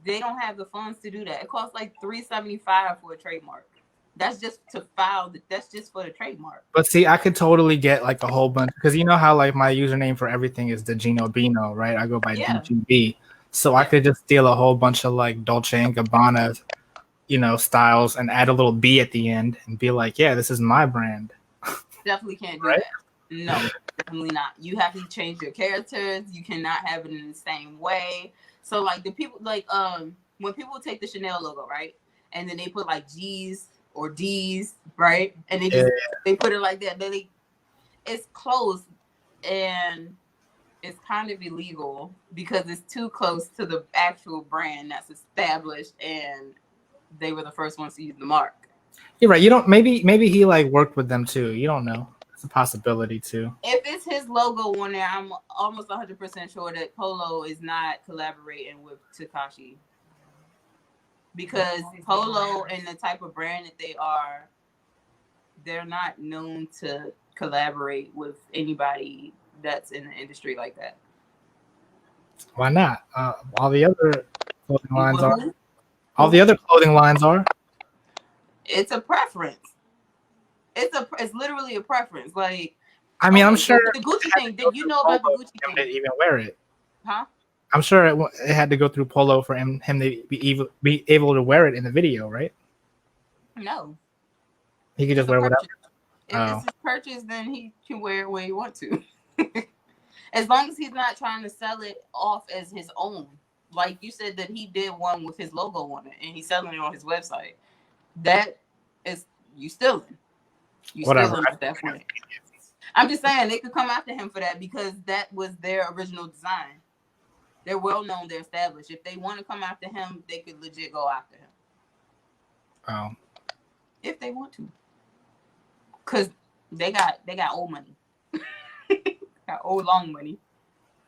they don't have the funds to do that. It costs like $375 for a trademark. That's just to file. That's just for the trademark. But see, I could totally get like a whole bunch because you know how like my username for everything is the Gino Bino, right? I go by DGB. So I could just steal a whole bunch of like Dolce and Gabbana, you know, styles and add a little B at the end and be like, yeah, this is my brand. Definitely can't do that. No, definitely not. You have to change your characters. You cannot have it in the same way. So like the people like when people take the Chanel logo, right? And then they put like G's or D's, right? And they put it like that. Then it's close and it's kind of illegal because it's too close to the actual brand that's established and they were the first ones to use the mark. You're right. You don't maybe he like worked with them too. You don't know. It's a possibility too. If it's his logo on there, I'm almost 100% sure that Polo is not collaborating with Takashi. Because Polo and the type of brand that they are, they're not known to collaborate with anybody that's in the industry like that. Why not? All the other clothing lines are. All the other clothing lines are. It's a preference. It's literally a preference. Like, I mean, I'm sure the Gucci thing. Did you know about the Gucci thing? Didn't even wear it. Huh? I'm sure it had to go through Polo for him to be able to wear it in the video, right? No. He could just wear whatever. If it's his purchase, then he can wear it when he wants to. As long as he's not trying to sell it off as his own. Like you said that he did one with his logo on it and he's selling it on his website. That is you stealing. You stealing at that point. I'm just saying they could come after him for that because that was their original design. They're well known. They're established. If they want to come after him, they could legit go after him. Oh. If they want to, cause they got old money, got old long money.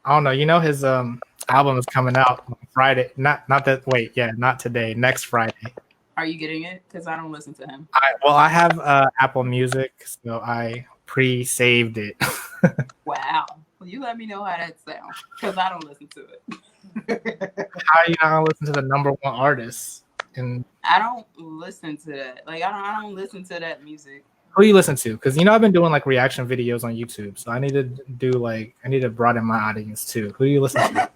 I don't know. You know his album is coming out on Friday. Not that. Wait, yeah, not today. Next Friday. Are you getting it? Cause I don't listen to him. I have Apple Music, so I pre-saved it. Wow. Well, you let me know how that sounds, cause I don't listen to it. How are you not gonna listen to the number one artist? And I don't listen to that. Like I don't listen to that music. who you listen to? Because I've been doing like reaction videos on YouTube, so I need to broaden my audience too. Who do you listen to?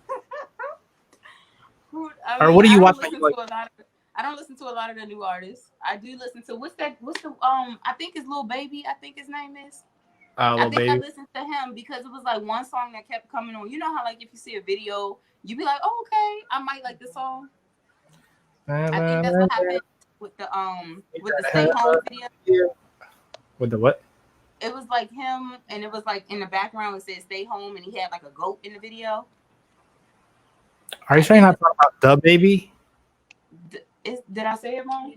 Or what do you watch? I don't listen to a lot of the new artists. I do listen to what's the I think it's Lil Baby. I think his name is. Lil Baby. I listened to him because it was like one song that kept coming on. You know how like if you see a video, you be like, oh, okay, I might like the song. I think that's what happened with the Stay Home video. With the what? It was like him, and it was like in the background it said "Stay Home," and he had like a goat in the video. Are you sure you're not talking about the baby? Did I say it wrong?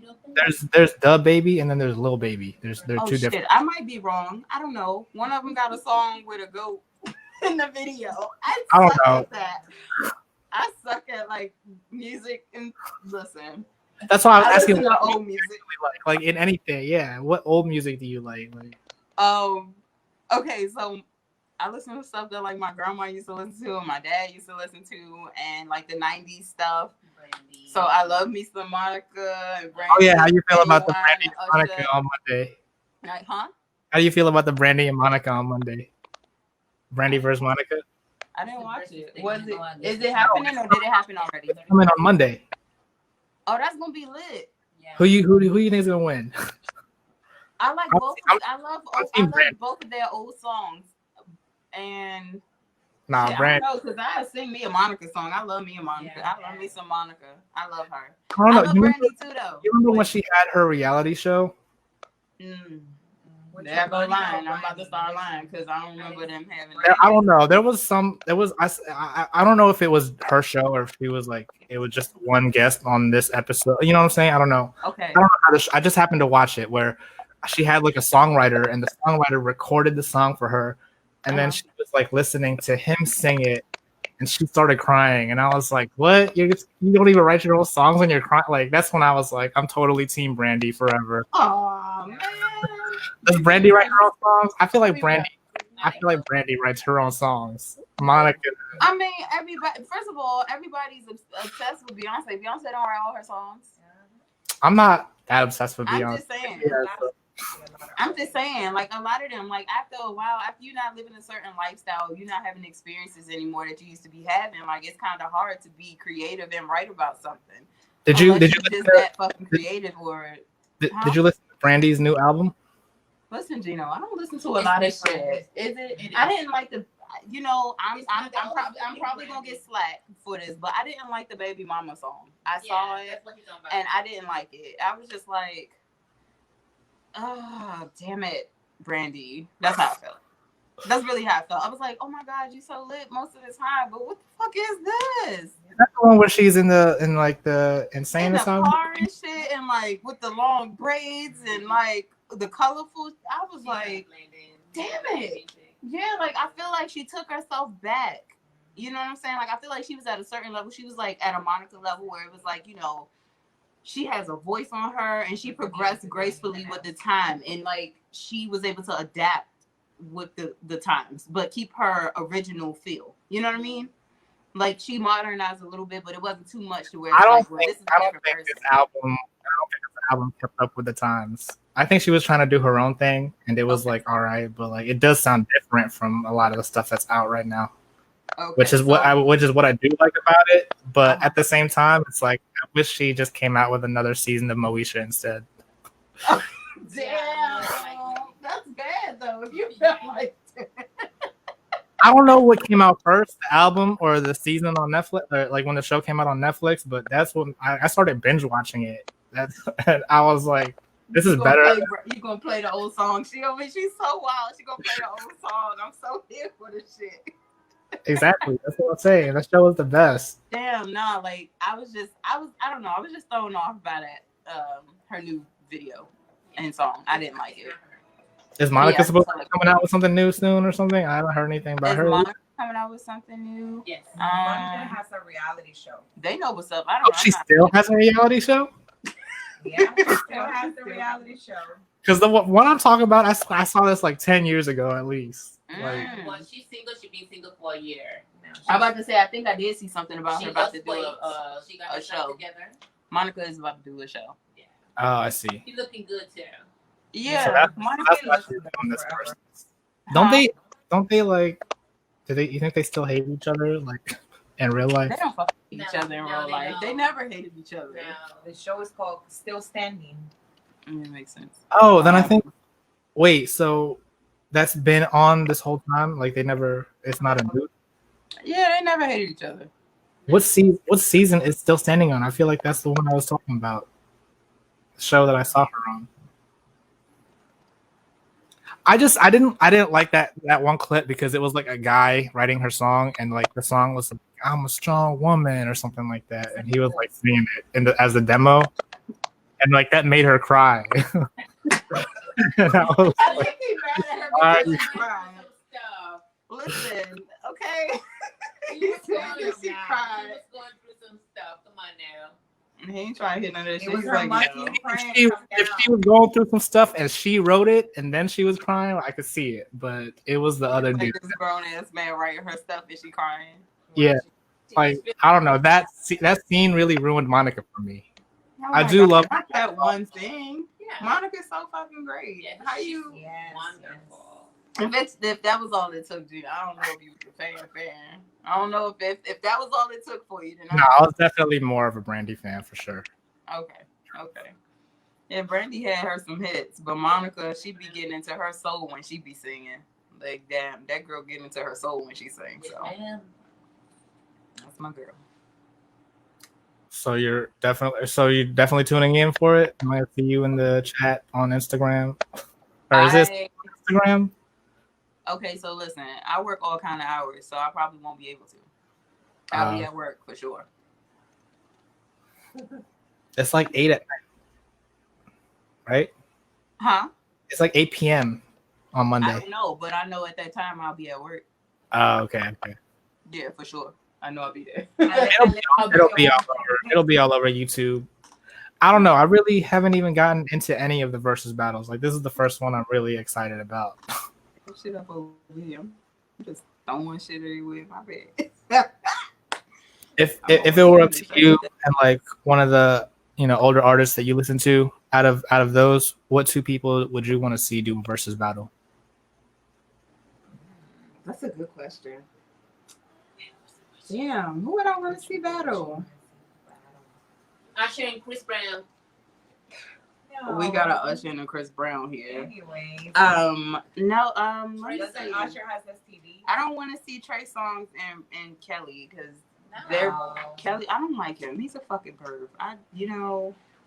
There's the baby, and then there's Lil Baby. They're two different. I might be wrong. I don't know. One of them got a song with a goat in the video. I don't know. At that. I suck at like music and listen. That's why I was asking. What old music, like in anything, yeah. What old music do you like? Okay, so I listen to stuff that like my grandma used to listen to and my dad used to listen to, and like the '90s stuff. Brandy. So I love me some Monica and Brandy. Oh yeah, how you feel about the Brandy and Monica on Monday? Like, huh? How do you feel about the Brandy and Monica on Monday? Brandy versus Monica. I didn't watch it. Is it happening or did it happen already? It's coming on Monday. Oh, that's gonna be lit. Yeah. Who you think is gonna win? I like both. I love both of their old songs. And Brandy. I don't know, because I sing me a Monica song. I love me a Monica. Yeah, I love me some Monica. I love her. I love Brandy too, though. You remember when she had her reality show? They're gonna lie. I'm about to start lying because I don't remember them having. I don't know. I don't know if it was her show or if she was like it was just one guest on this episode. You know what I'm saying? I don't know. Okay. I don't know I just happened to watch it where she had like a songwriter and the songwriter recorded the song for her, and then she was like listening to him sing it, and she started crying, and I was like, "What? You don't even write your own songs when you're crying?" Like that's when I was like, "I'm totally Team Brandy forever." Oh man. Does Brandy write her own songs? I feel like Brandy writes her own songs. Monica. I mean, everybody. First of all, everybody's obsessed with Beyonce. Beyonce don't write all her songs. I'm not that obsessed with Beyonce. I'm just saying. I'm just saying, like a lot of them, like after a while, after you're not living a certain lifestyle, you're not having experiences anymore that you used to be having. Like it's kind of hard to be creative and write about something. Did you just that fucking creative or? Did you listen to Brandy's new album? Listen, Gino, I don't listen to a lot of shit. Is it? I didn't like the. I'm probably gonna get slack for this, but I didn't like the Baby Mama song. I saw it, and I didn't like it. I was just like, oh, damn it, Brandy. That's how I felt. That's really how I felt. I was like, oh my God, you so lit most of the time, but what the fuck is this? Is that the one where she's in the insane asylum? Car and shit, and like with the long braids and like the colorful. I was like, damn it. Yeah, like I feel like she took herself back. You know what I'm saying? Like I feel like she was at a certain level. She was like at a Monica level where it was like, she has a voice on her and she progressed gracefully with the time, and like she was able to adapt with the times, but keep her original feel. You know what I mean? Like she modernized a little bit, but it wasn't too much to where I don't think this album kept up with the times. I think she was trying to do her own thing, and it was like all right, but like it does sound different from a lot of the stuff that's out right now. Okay, which is what I do like about it, but at the same time, it's like I wish she just came out with another season of Moesha instead. Damn, that's bad though. If you feel like that. I don't know what came out first, the album or the season on Netflix, or like when the show came out on Netflix. But that's when I started binge watching it. And I was like, "This is better." You gonna play the old song? She's so wild. She gonna play the old song. I'm so here for this shit. Exactly. That's what I'm saying. That show was the best. Damn, no, like I don't know, I was just thrown off by that her new video and song. I didn't like it. Is Monica Yeah, supposed to be coming out with something new soon or something? I haven't heard anything about her. Is Monica coming out with something new? Yes. Monica has a reality show. They know what's up. I don't know. She still has a reality show? Yeah, she still has the reality show. Because the one I'm talking about, I saw this like 10 years ago at least. Like, well, she's single. She's been single for a year. I'm about to say, I think I did see something about her about to do she got a show together. Monica is about to do a show. Yeah. Oh, I see. She's looking good too. Yeah, so that's Monica why she's doing this person. Don't they like? You think they still hate each other like in real life? They don't fuck each other in real life. They never hated each other. No. The show is called Still Standing. That makes sense. Oh, then I think. Wait, so that's been on this whole time? Like they never? It's not a new. Yeah, they never hated each other. What season is Still Standing on? I feel like that's the one I was talking about. The show that I saw her on. I didn't like that one clip because it was like a guy writing her song and like the song was like, I'm a strong woman or something like that, and he was like singing it as a demo, and like that made her cry. And I was I like, think he's mad at her Why because are she cried. Listen, okay. She was going through some stuff. Come on now. He ain't trying to hit none of that It shit. was He's her like, monkey no. praying if come she down. was going through some stuff and she wrote it and then she was crying, I could see it. But it was the other Like dude. this grown ass man writing her stuff and she crying. Yeah, like I don't know, that scene really ruined Monica for me. Oh I my do God, love not that one thing. Yeah. Monica's so fucking great. Yeah, How you? Yes, Wonderful. If that was all it took, Gina, I don't know if you was a fan. I don't know if that was all it took for you. Then No, I was definitely more of a Brandy fan for sure. Okay. Yeah, Brandy had her some hits, but Monica, she be getting into her soul when she be singing. Like, damn, that girl get into her soul when she sings. So that's my girl. So you're definitely tuning in for it. I might see you in the chat on Instagram. Or is this Instagram? Okay, so listen, I work all kind of hours, so I probably won't be able to. I'll be at work for sure. It's like 8 at night, right? Huh? It's like 8 p.m. on Monday. I don't know, but I know at that time I'll be at work. Oh, okay. Yeah, for sure. I know I'll be there. It'll be all over YouTube. I don't know. I really haven't even gotten into any of the versus battles. Like this is the first one I'm really excited about. Shit up over here. I'm just throwing shit everywhere in my bed. If it were up to you and like one of the older artists that you listen to, out of those, what two people would you want to see do a versus battle? That's a good question. Damn, who would I want to see battle? Usher and Chris Brown. We got a Usher and a Chris Brown here. Anyways. Let me Doesn't see. Usher has STD? I don't want to see Trey Songz and Kelly because No. Kelly. I don't like him. He's a fucking perv.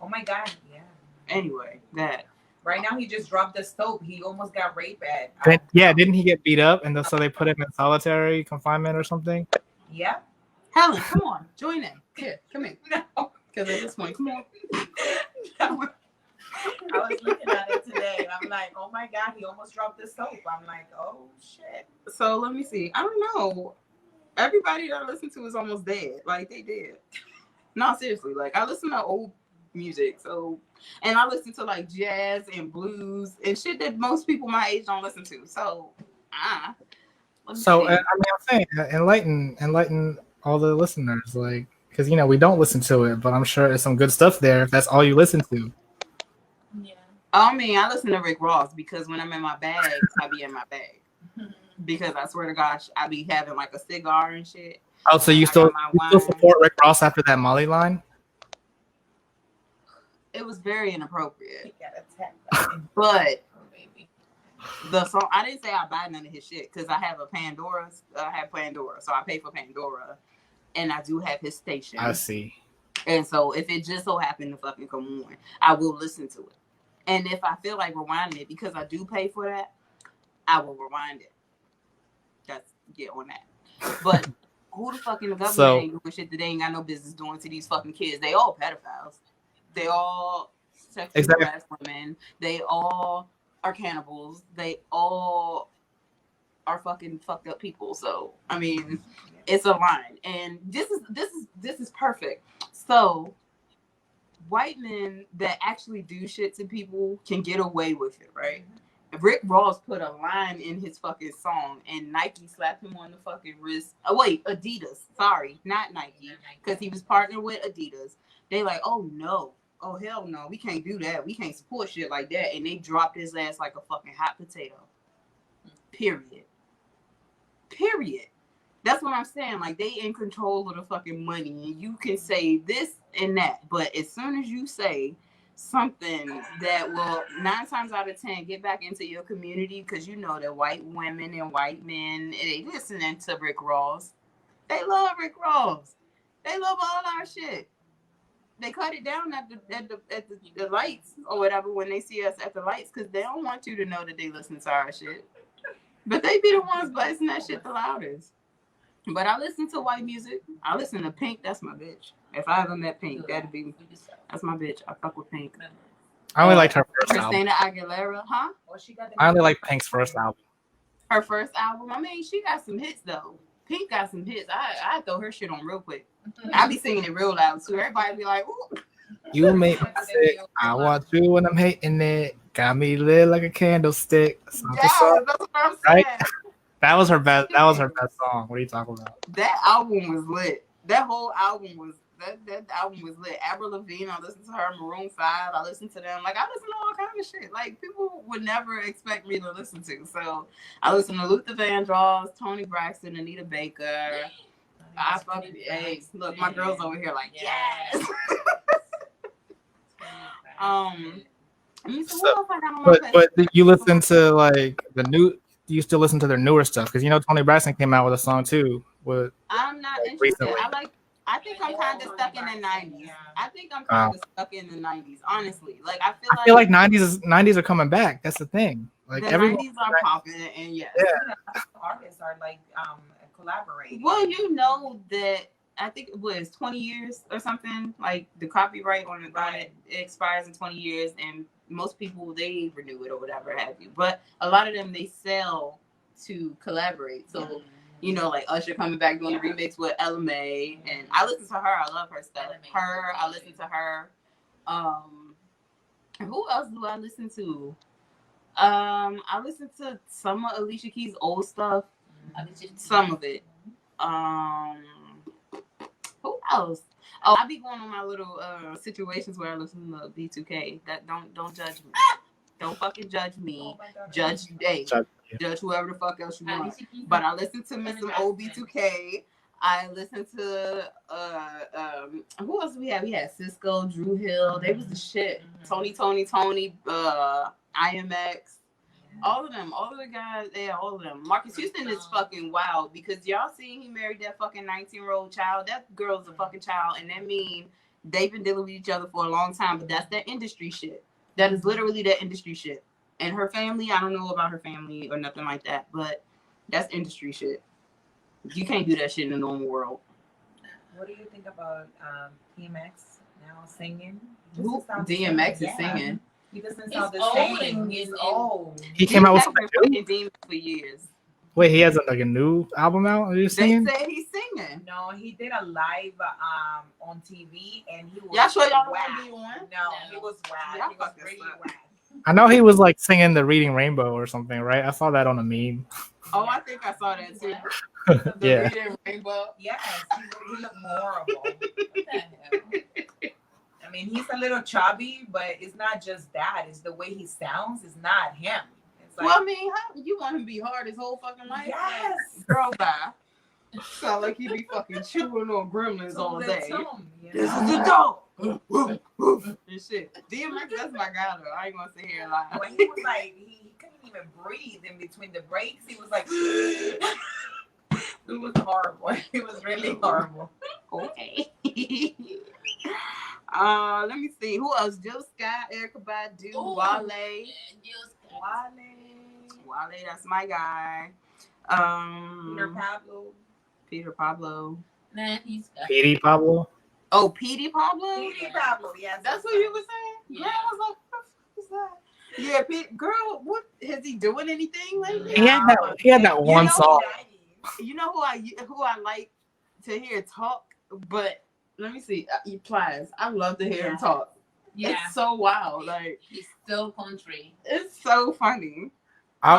Oh my God, yeah. Anyway, that. Right now he just dropped the soap. He almost got raped at. Yeah, didn't he get beat up and so they put him in solitary confinement or something? Yeah. Helen, come on, join in. Here, come here. No. Because at this point, come on. No. I was looking at it today and I'm like, oh my God, he almost dropped the soap. I'm like, oh shit. So let me see. I don't know. Everybody that I listen to is almost dead. Like they did. No, seriously. Like I listen to old music. So, and I listen to like jazz and blues and shit that most people my age don't listen to. So, So I'm saying enlighten all the listeners, like, because we don't listen to it, but I'm sure there's some good stuff there if that's all you listen to. Yeah. I mean, I listen to Rick Ross because when I'm in my bag, I be in my bag. Because I swear to gosh, I be having like a cigar and shit. Oh, so you still support Rick Ross after that Molly line? It was very inappropriate. He got attacked. But the song, I didn't say I buy none of his shit because I have Pandora, so I pay for Pandora, and I do have his station. I see. And so if it just so happened to fucking come on, I will listen to it. And if I feel like rewinding it, because I do pay for that, I will rewind it. On that. But who the fuck in the government So- ain't doing shit that they ain't got no business doing to these fucking kids? They all pedophiles. They all sexually Exactly. harass women. They all are cannibals. They all are fucking fucked up people. So I mean, it's a line, and this is perfect. So white men that actually do shit to people can get away with it, right? Rick Ross put a line in his fucking song, and Nike slapped him on the fucking wrist. Oh wait, Adidas. Sorry, not Nike, because he was partnered with Adidas. They like, oh no, oh hell no, we can't do that. We can't support shit like that. And they dropped his ass like a fucking hot potato. Period. Period. That's what I'm saying. Like, they in control of the fucking money, and you can say this and that, but as soon as you say something that will 9 times out of 10 get back into your community, because you know that white women and white men, they listening to Rick Ross. They love Rick Ross. They love all our shit. They cut it down at the lights or whatever when they see us at the lights, because they don't want you to know that they listen to our shit. But they be the ones blasting that shit the loudest. But I listen to white music. I listen to Pink. That's my bitch. If I ever met Pink, that's my bitch. I fuck with Pink. I only liked her first album. Christina Aguilera, huh? I only like Pink's first album. Her first album. I mean, she got some hits though. Pink got some hits. I throw her shit on real quick. I be singing it real loud too. Everybody be like, ooh. You make me sick. I want you when I'm hating it. Got me lit like a candlestick. Yeah, that's what I'm saying. Right? That was her best. That was her best song. What are you talking about? That album was lit. That whole album was that album was lit. Avril Lavigne, I listened to her. Maroon 5, I listened to them. Like, I listen to all kind of shit. Like, people would never expect me to listen to. So I listen to Luther Vandross, Tony Braxton, Anita Baker. I fuck. Hey, look, my girl's over here like, yes. But you listen to like the new. You still listen to their newer stuff because you know Tony Braxton came out with a song too. I'm not interested. Recently. I think I'm kind of stuck in the 90s. I think I'm kind of stuck in the 90s. Honestly, like I feel like 90s are coming back. That's the thing. Like the 90s are popping, and yes, artists are like collaborating. Well, you know that. I think it was 20 years or something. Like the copyright on it expires in 20 years, and most people they renew it or whatever have you. But a lot of them they sell to collaborate. So you know, like Usher coming back doing a remix with Ella Mai, and I listen to her. I love her stuff. I listen to her. Who else do I listen to? I listen to some of Alicia Keys' old stuff. Some of it. Who else? Oh, I be going on my little situations where I listen to B2K. That don't judge me. Don't fucking judge me. Judge whoever the fuck else you want. But I listen to some old B2K. I listen to who else do we have? We had Cisco, Drew Hill. They was the shit. Tony, IMX. All of them, all of the guys, yeah, all of them. Marcus Houston is fucking wild because y'all seen he married that fucking 19-year-old child. That girl's a fucking child, and that mean they've been dealing with each other for a long time. But that's that industry shit. That is literally that industry shit. And her family, I don't know about her family or nothing like that, but that's industry shit. You can't do that shit in the normal world. What do you think about DMX now singing? Who? DMX is singing. He doesn't sound the same. He's old. He came out with something new for years. Wait, he has like a new album out? Are you singing? They said he's singing. No, he did a live on TV, and he was. Y'all sure y'all don't whack. want to be on? No, he was whack. Y'all he was really whack. I know he was like singing the Reading Rainbow or something, right? I saw that on a meme. Oh, I think I saw that too. Yeah. Reading Rainbow. Yes, he looked horrible. What the hell? I mean, he's a little chubby, but it's not just that. It's the way he sounds. It's not him. It's like, well, I mean, how you want him to be hard his whole fucking life? Yes. Girl, bye. Sound like he be fucking chewing on gremlins all day. This is the dog. And shit. DMX, that's my guy though. I ain't gonna sit here and lie. When he was like, he couldn't even breathe in between the breaks. He was like, it was horrible. It was really horrible. Okay. Let me see. Who else? Jill Scott, Erykah Badu, Wale. Wale, that's my guy. Peter Pablo. Peter Pablo. Nah, he's got Petey Pablo. Oh, Petey Pablo. Petey Pablo, yes. That's what you were saying. Yeah. Girl, I was like, what the fuck is that? Yeah, Pete. Girl, what is he doing? Anything lately? He had that one song. You know who I like to hear talk, but let me see. Plies. I love to hear him talk. Yeah. It's so wild. Like he's still country. it's so funny. I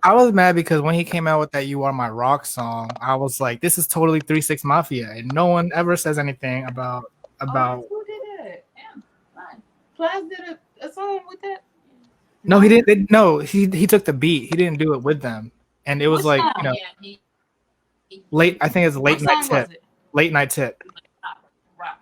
was mad because when he came out with that "You Are My Rock" song, I was like, "This is totally 3-6 Mafia," and no one ever says anything about. Who did it? Yeah, fine. Plies did a song with that. No, he didn't. No, he took the beat. He didn't do it with them, and it was What like song? you know, Yeah, late. I think it's What late night song was tip. it? Late night tip. Rock.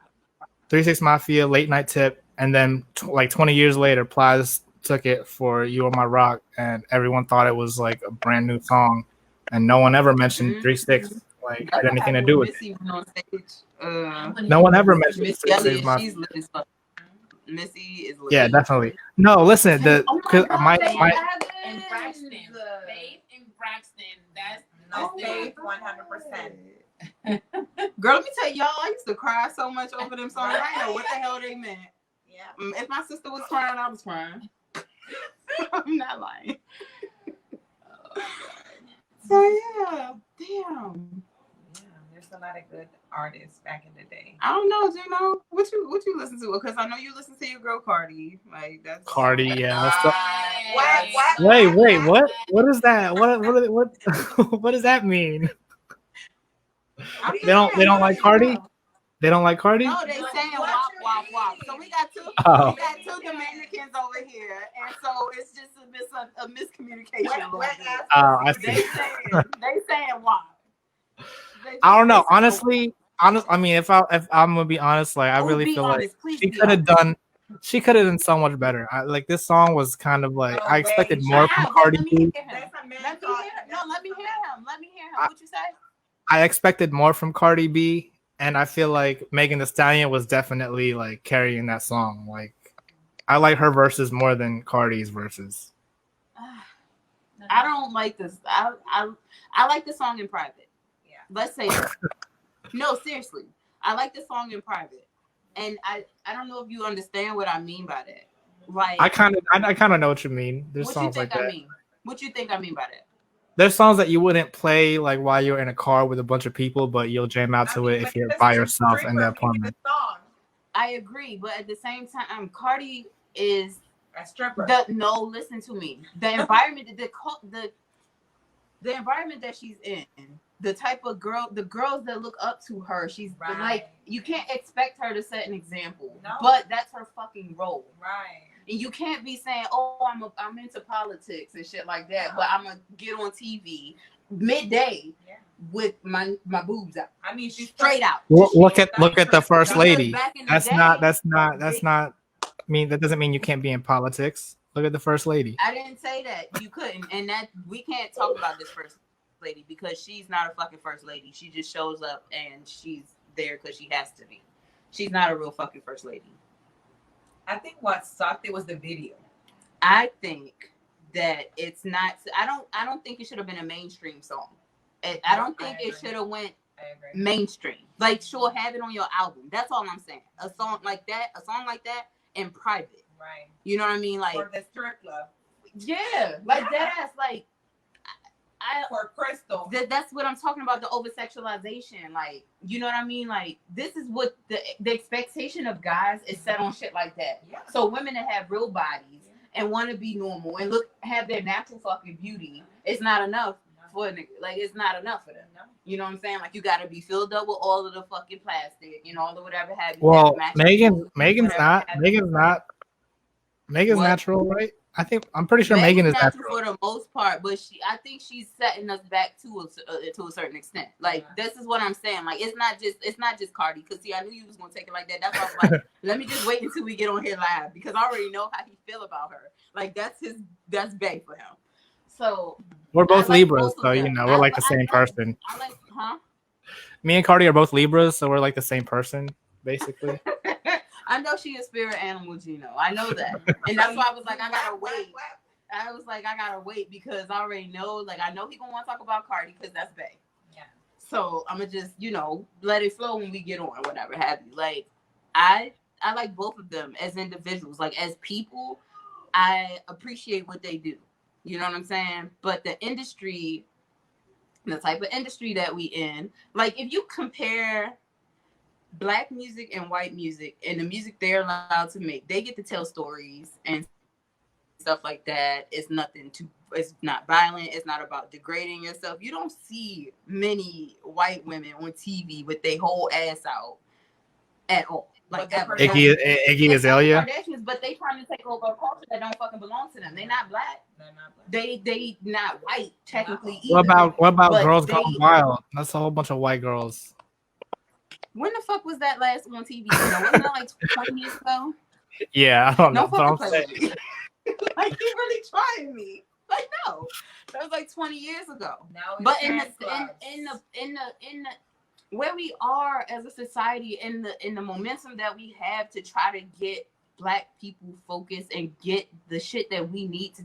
3-6 Mafia, late night tip, and then like 20 years later, Plies took it for "You Are My Rock," and everyone thought it was like a brand new song, and no one ever mentioned 3-6 like had anything to do with it. Missy went on stage. No one ever mentioned Missy 3-6 Elliott, Mafia. she's lit as fuck. Missy is lit. Yeah, definitely. No, listen, Faith my And Braxton. Faith and Braxton. That's Faith 100%. Girl, let me tell y'all, I used to cry so much over them songs. I didn't know what the hell they meant. Yeah. If my sister was crying, I was crying. I'm not lying. So yeah, damn. Yeah, there's a lot of good artists back in the day. I don't know, Juno. What you listen to? Because I know you listen to your girl Cardi. Like that's Cardi, yeah. What? Wait, what? What is that? What does that mean? They don't like Cardi? They don't like Cardi? No, they saying wop wop wop. So we got two Dominicans over here, and so it's just a miscommunication. I see. They saying wop. I don't know. Honestly, I mean, if I'm gonna be honest, like I really feel like she could have done so much better. Like this song was kind of like I expected more from Cardi B. Let me hear him. What you say? I expected more from Cardi B, and I feel like Megan Thee Stallion was definitely like carrying that song. Like I like her verses more than Cardi's verses. I don't like this. I like the song in private. Yeah. Let's say that. No, seriously. I like the song in private. And I don't know if you understand what I mean by that. Like I kind of know what you mean. There's what songs you think like I that. mean? What you think I mean by that? There's songs that you wouldn't play like while you're in a car with a bunch of people, but you'll jam out to it if you're by yourself in the apartment. I agree, but at the same time, Cardi is a stripper. No, listen to me. The environment, the environment that she's in, the type of the girls that look up to her, she's like, you can't expect her to set an example, but that's her fucking role, right? And you can't be saying, "Oh, I'm into politics and shit like that," but I'm gonna get on TV midday with my boobs out. I mean, she's straight out. Look at the first lady. That's not. I mean, that doesn't mean you can't be in politics. Look at the first lady. I didn't say that you couldn't, and that we can't talk about this first lady because she's not a fucking first lady. She just shows up and she's there because she has to be. She's not a real fucking first lady. I think what sucked it was the video. I think that it's not. I don't think it should have been a mainstream song. I don't think it should have went mainstream. Like, sure, have it on your album. That's all I'm saying. A song like that in private. Right. You know what I mean? Like for the strip club. Yeah, like that ass. Like for Crystal. That's what I'm talking about. The over sexualization. Like, you know what I mean? Like, this is what the expectation of guys is set on shit like that. Yeah. So women that have real bodies and want to be normal and have their natural fucking beauty, it's not enough for it's not enough for them. No. You know what I'm saying? Like, you got to be filled up with all of the fucking plastic and all the whatever have you. Well, Megan's natural, right? I'm pretty sure Megan is natural for the most part, but I think she's setting us back to a certain extent. Like, this is what I'm saying. Like, it's not just Cardi. Because see, I knew you was gonna take it like that. That's why I was like, let me just wait until we get on here live because I already know how he feel about her. Like, that's bae for him. So we're both Libras, so you know we're like the same person. Me and Cardi are both Libras, so we're like the same person, basically. I know she a spirit animal, Gino. I know that. And that's why I was like, I gotta wait. I was like, I gotta wait because I already know, like, I know he gonna want to talk about Cardi because that's bae. Yeah. So I'm gonna just, let it flow when we get on, whatever have you. Like, I like both of them as individuals. Like, as people, I appreciate what they do. You know what I'm saying? But the industry, the type of industry that we in, like, if you compare Black music and white music and the music they're allowed to make, they get to tell stories and stuff like that. It's not violent. It's not about degrading yourself. You don't see many white women on TV with their whole ass out at all. Like ever. Iggy Azalea. Kardashians, but they trying to take over a culture that don't fucking belong to them. They not black. They're not black. They not white technically either. What about Girls Gone Wild? That's a whole bunch of white girls. When the fuck was that last on TV? Wasn't that like 20 years ago? Yeah, I don't know. No fucking play. Like, you really trying me? Like, no, that was like 20 years ago. Now but in the where we are as a society, in the momentum that we have to try to get Black people focused and get the shit that we need to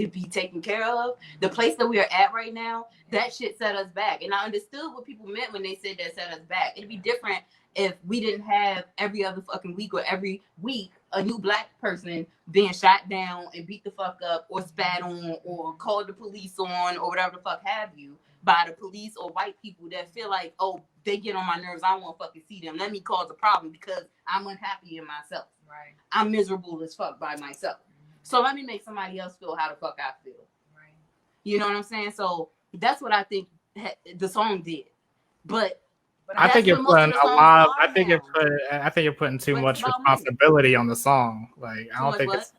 be taken care of, the place that we are at right now, that shit set us back. And I understood what people meant when they said that set us back. It'd be different if we didn't have every other fucking week or every week a new Black person being shot down and beat the fuck up or spat on or called the police on or whatever the fuck have you by the police or white people that feel like, oh, they get on my nerves, I don't want to fucking see them. Let me cause a problem because I'm unhappy in myself. Right. I'm miserable as fuck by myself. So let me make somebody else feel how the fuck I feel. Right. You know what I'm saying? So that's what I think the song did. But I think you're putting a lot. I think you're putting too much responsibility on the song. Like, I don't think it's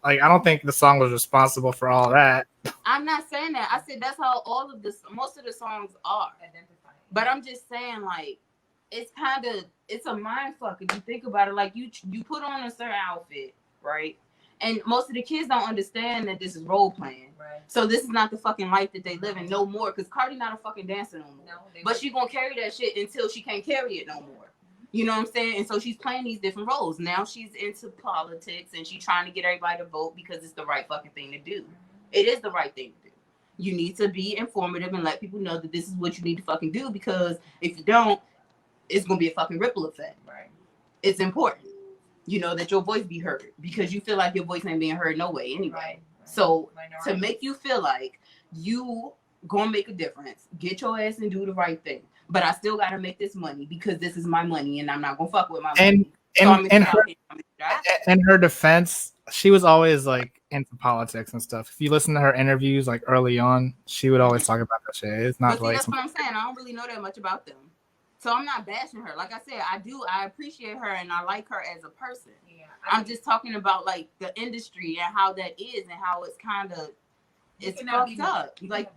I don't think the song was responsible for all that. I'm not saying that. I said that's how most of the songs are. But I'm just saying, like, it's a mind fuck if you think about it. Like, you put on a certain outfit, right? And most of the kids don't understand that this is role playing. Right. So this is not the fucking life that they live in no more. Because Cardi not a fucking dancer no more. No, but she gonna carry that shit until she can't carry it no more. You know what I'm saying? And so she's playing these different roles. Now she's into politics and she's trying to get everybody to vote because it's the right fucking thing to do. It is the right thing to do. You need to be informative and let people know that this is what you need to fucking do, because if you don't, it's gonna be a fucking ripple effect. Right. It's important, that your voice be heard, because you feel like your voice ain't being heard no way anyway. Right. So to make you feel like you gonna make a difference, get your ass and do the right thing. But I still gotta make this money because this is my money and I'm not gonna fuck with my money. In her defense, she was always like into politics and stuff. If you listen to her interviews like early on, she would always talk about that shit. It's not like that's what I'm saying. I don't really know that much about them. So I'm not bashing her. Like I said, I appreciate her and I like her as a person. Yeah, I'm just talking about like the industry and how that is and how it's kind of fucked up. Like,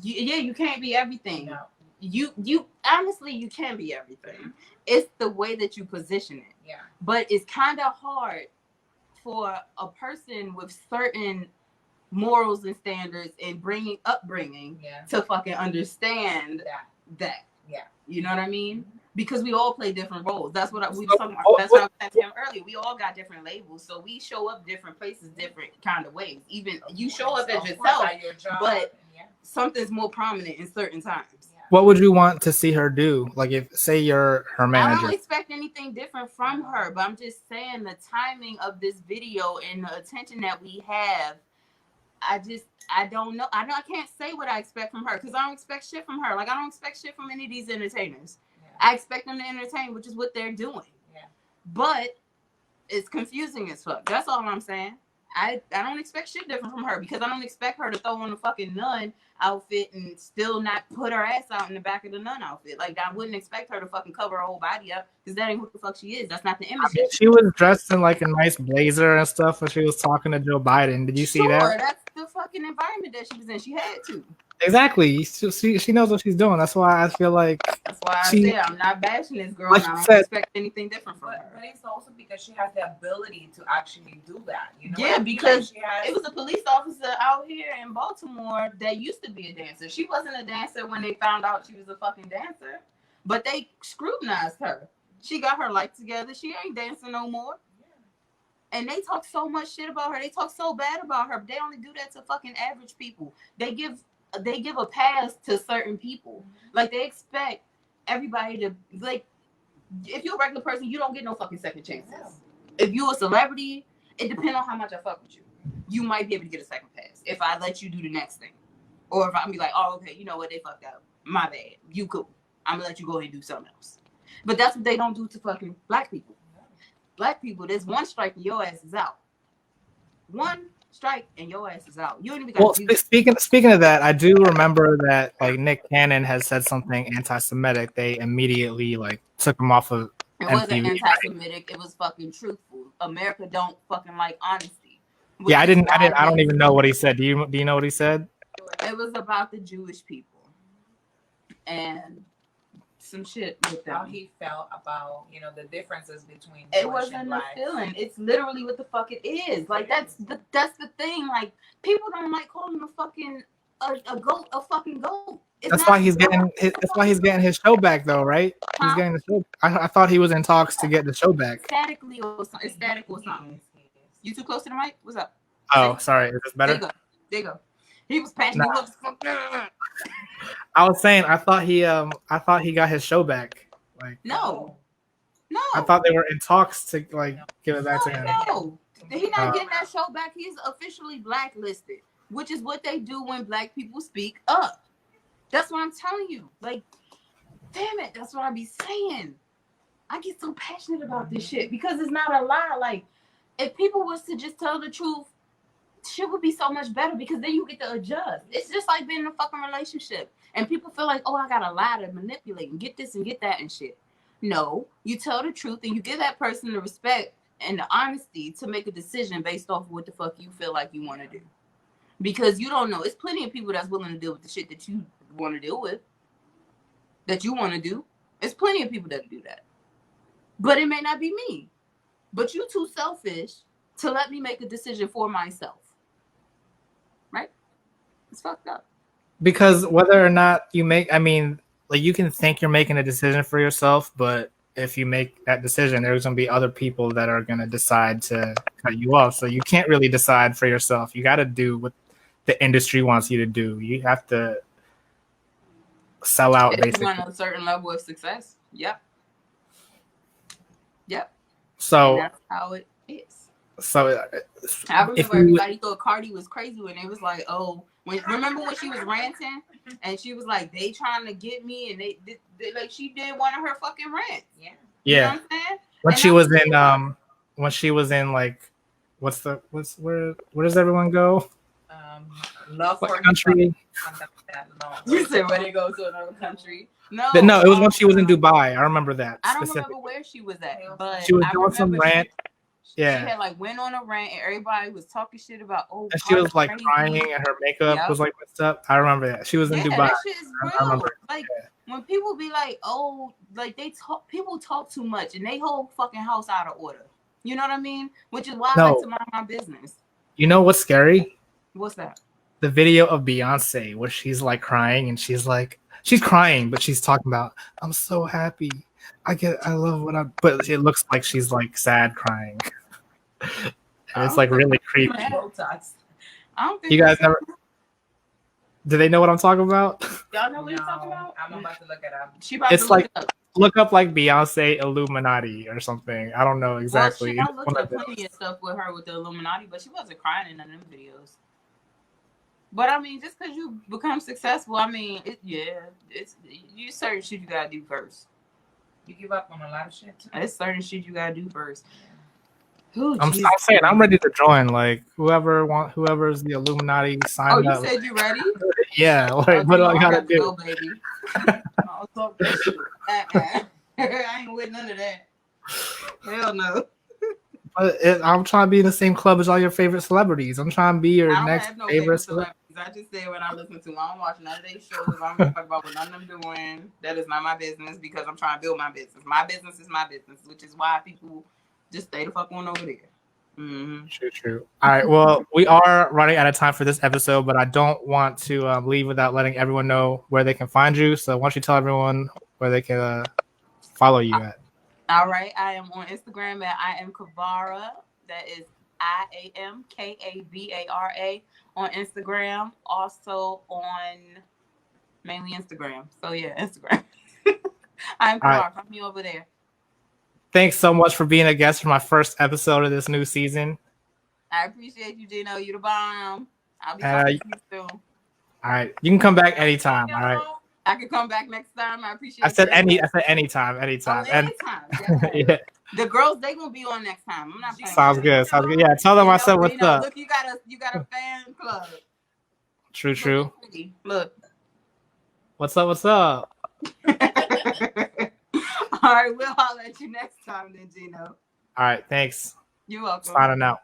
you can't be everything. No. You honestly, you can be everything. It's the way that you position it. Yeah. But it's kind of hard for a person with certain morals and standards and upbringing to fucking understand that. Yeah. You know what I mean? Because we all play different roles. That's what we were talking about. That's what I said earlier. We all got different labels, so we show up different places, different kind of ways. Even you show up as yourself, but something's more prominent in certain times. What would you want to see her do? Like, if say you're her manager. I don't expect anything different from her, but I'm just saying the timing of this video and the attention that we have. I don't know. I can't say what I expect from her because I don't expect shit from her. Like, I don't expect shit from any of these entertainers. Yeah. I expect them to entertain, which is what they're doing. Yeah. But it's confusing as fuck. That's all I'm saying. I don't expect shit different from her because I don't expect her to throw on a fucking nun outfit and still not put her ass out in the back of the nun outfit. Like, I wouldn't expect her to fucking cover her whole body up because that ain't who the fuck she is. That's not the image. She was dressed in like a nice blazer and stuff when she was talking to Joe Biden. Did you see that? That's the fucking environment that she was in. She had to. Exactly. She knows what she's doing. That's why I feel like. That's why I said I'm not bashing this girl. Like, and I don't expect anything different from her. But it's also because she has the ability to actually do that. Yeah, because it was a police officer out here in Baltimore that used to be a dancer. She wasn't a dancer when they found out she was a fucking dancer, but they scrutinized her. She got her life together. She ain't dancing no more. And they talk so much shit about her. They talk so bad about her. But they only do that to fucking average people. They give they give a pass to certain people. Like they expect everybody to like. If you're a regular person, you don't get no fucking second chances. If you're a celebrity, it depends on how much I fuck with you. You might be able to get a second pass if I let you do the next thing, or if I'm be like, oh, okay, you know what, they fucked up. My bad. You cool. I'm gonna let you go ahead and do something else. But that's what they don't do to fucking black people. Black people, there's one strike and your ass is out. One strike and your ass is out. You ain't even got to do speaking of that, I do remember that like Nick Cannon has said something anti-Semitic. They immediately like took him off of It MTV. wasn't anti-Semitic. It was fucking truthful. America don't fucking like honesty. Yeah, I don't even know what he said. Do you know what he said? It was about the Jewish people and some shit with them. How he felt about, you know, the differences between it Jewish wasn't and a black. feeling. It's literally what the fuck it is. Like that's the thing. Like people don't like calling a fucking a goat a fucking goat. That's why he's getting his show back though, right? Huh? He's getting the show. I thought he was in talks to get the show back. Statically or something. It's static or something. You too close to the mic? What's up? Oh, sorry. Is this better? There you go. He was patching you up. I was saying I thought he got his show back. Like No. I thought they were in talks to like give it back to him. No. He's not getting that show back. He's officially blacklisted, which is what they do when black people speak up. That's what I'm telling you. Like, damn it, that's what I be saying. I get so passionate about this shit because it's not a lie. Like, if people was to just tell the truth, shit would be so much better because then you get to adjust. It's just like being in a fucking relationship. And people feel like, oh, I gotta lie to manipulate and get this and get that and shit. No, you tell the truth and you give that person the respect and the honesty to make a decision based off of what the fuck you feel like you want to do. Because you don't know. It's plenty of people that's willing to deal with the shit that you want to deal with, that you want to do. There's plenty of people that do that. But it may not be me. But you too selfish to let me make a decision for myself. Right? It's fucked up. Because whether or not you make, I mean, like you can think you're making a decision for yourself, but if you make that decision, there's going to be other people that are going to decide to cut you off. So you can't really decide for yourself. You got to do what the industry wants you to do. You have to sell out, if basically. You want a certain level of success. Yep. So and that's how it is. So I remember everybody thought Cardi was crazy when it was like, oh, remember when she was ranting and she was like, they trying to get me, and they like she did one of her fucking rants. Yeah. You know what I'm saying? When she was in like, where does everyone go? Love for country. You said where they go to another country. No, it was when she was in Dubai. I remember that. I don't remember where she was at, but she was doing some rant. She had like went on a rant and everybody was talking shit about and she was like crying and her makeup was like messed up. I remember that. She was in Dubai. That shit is real. Like when people be like, oh, like people talk too much and they whole fucking house out of order. You know what I mean? Which is why I like to mind my business. You know what's scary? What's that? The video of Beyonce where she's like crying and she's crying, but she's talking about, I'm so happy. I love what but it looks like she's like sad crying. And it's like really creepy. I don't think you guys never. Do they know what I'm talking about? Y'all know what you're talking about? I'm about to look it up. It's like look up like Beyonce Illuminati or something. I don't know exactly. Well, I looked up plenty of stuff with her with the Illuminati, but she wasn't crying in none of them videos. But I mean, just because you become successful, I mean, it's you certain shit you gotta do first. You give up on a lot of shit too. It's certain shit you gotta do first. I'm saying I'm ready to join. Like whoever's the Illuminati sign up. Oh, you said you ready? Yeah. Like, what do I gotta do? Go, baby. I'll talk that shit. I ain't with none of that. Hell no. I'm trying to be in the same club as all your favorite celebrities. I'm trying to be your next favorite celebrity. I just say what I listen to. I don't watch none of their shows. I don't talk about what none of them doing. That is not my business because I'm trying to build my business. My business is my business, which is why people just stay the fuck on over there. Mm-hmm. True. All right. Well, we are running out of time for this episode, but I don't want to leave without letting everyone know where they can find you. So why don't you tell everyone where they can follow you at? All right. I am on Instagram at I am Kavara. That is IAMKABARA on Instagram. Also on mainly Instagram. So yeah, Instagram. I'm Clark. I'm you over there. Thanks so much for being a guest for my first episode of this new season. I appreciate you, Gino. You the bomb. I'll be talking to you soon. All right, you can come back anytime. All right. I can come back next time. I appreciate. I said anytime. Oh, anytime. Yeah. The girls, they gonna be on next time. I'm not. Sounds good. Yeah, tell them I said what's up. Look, you got a fan club. True. Look. What's up? All right, we'll holler at you next time then, Gino. All right, thanks. You're welcome. Signing out.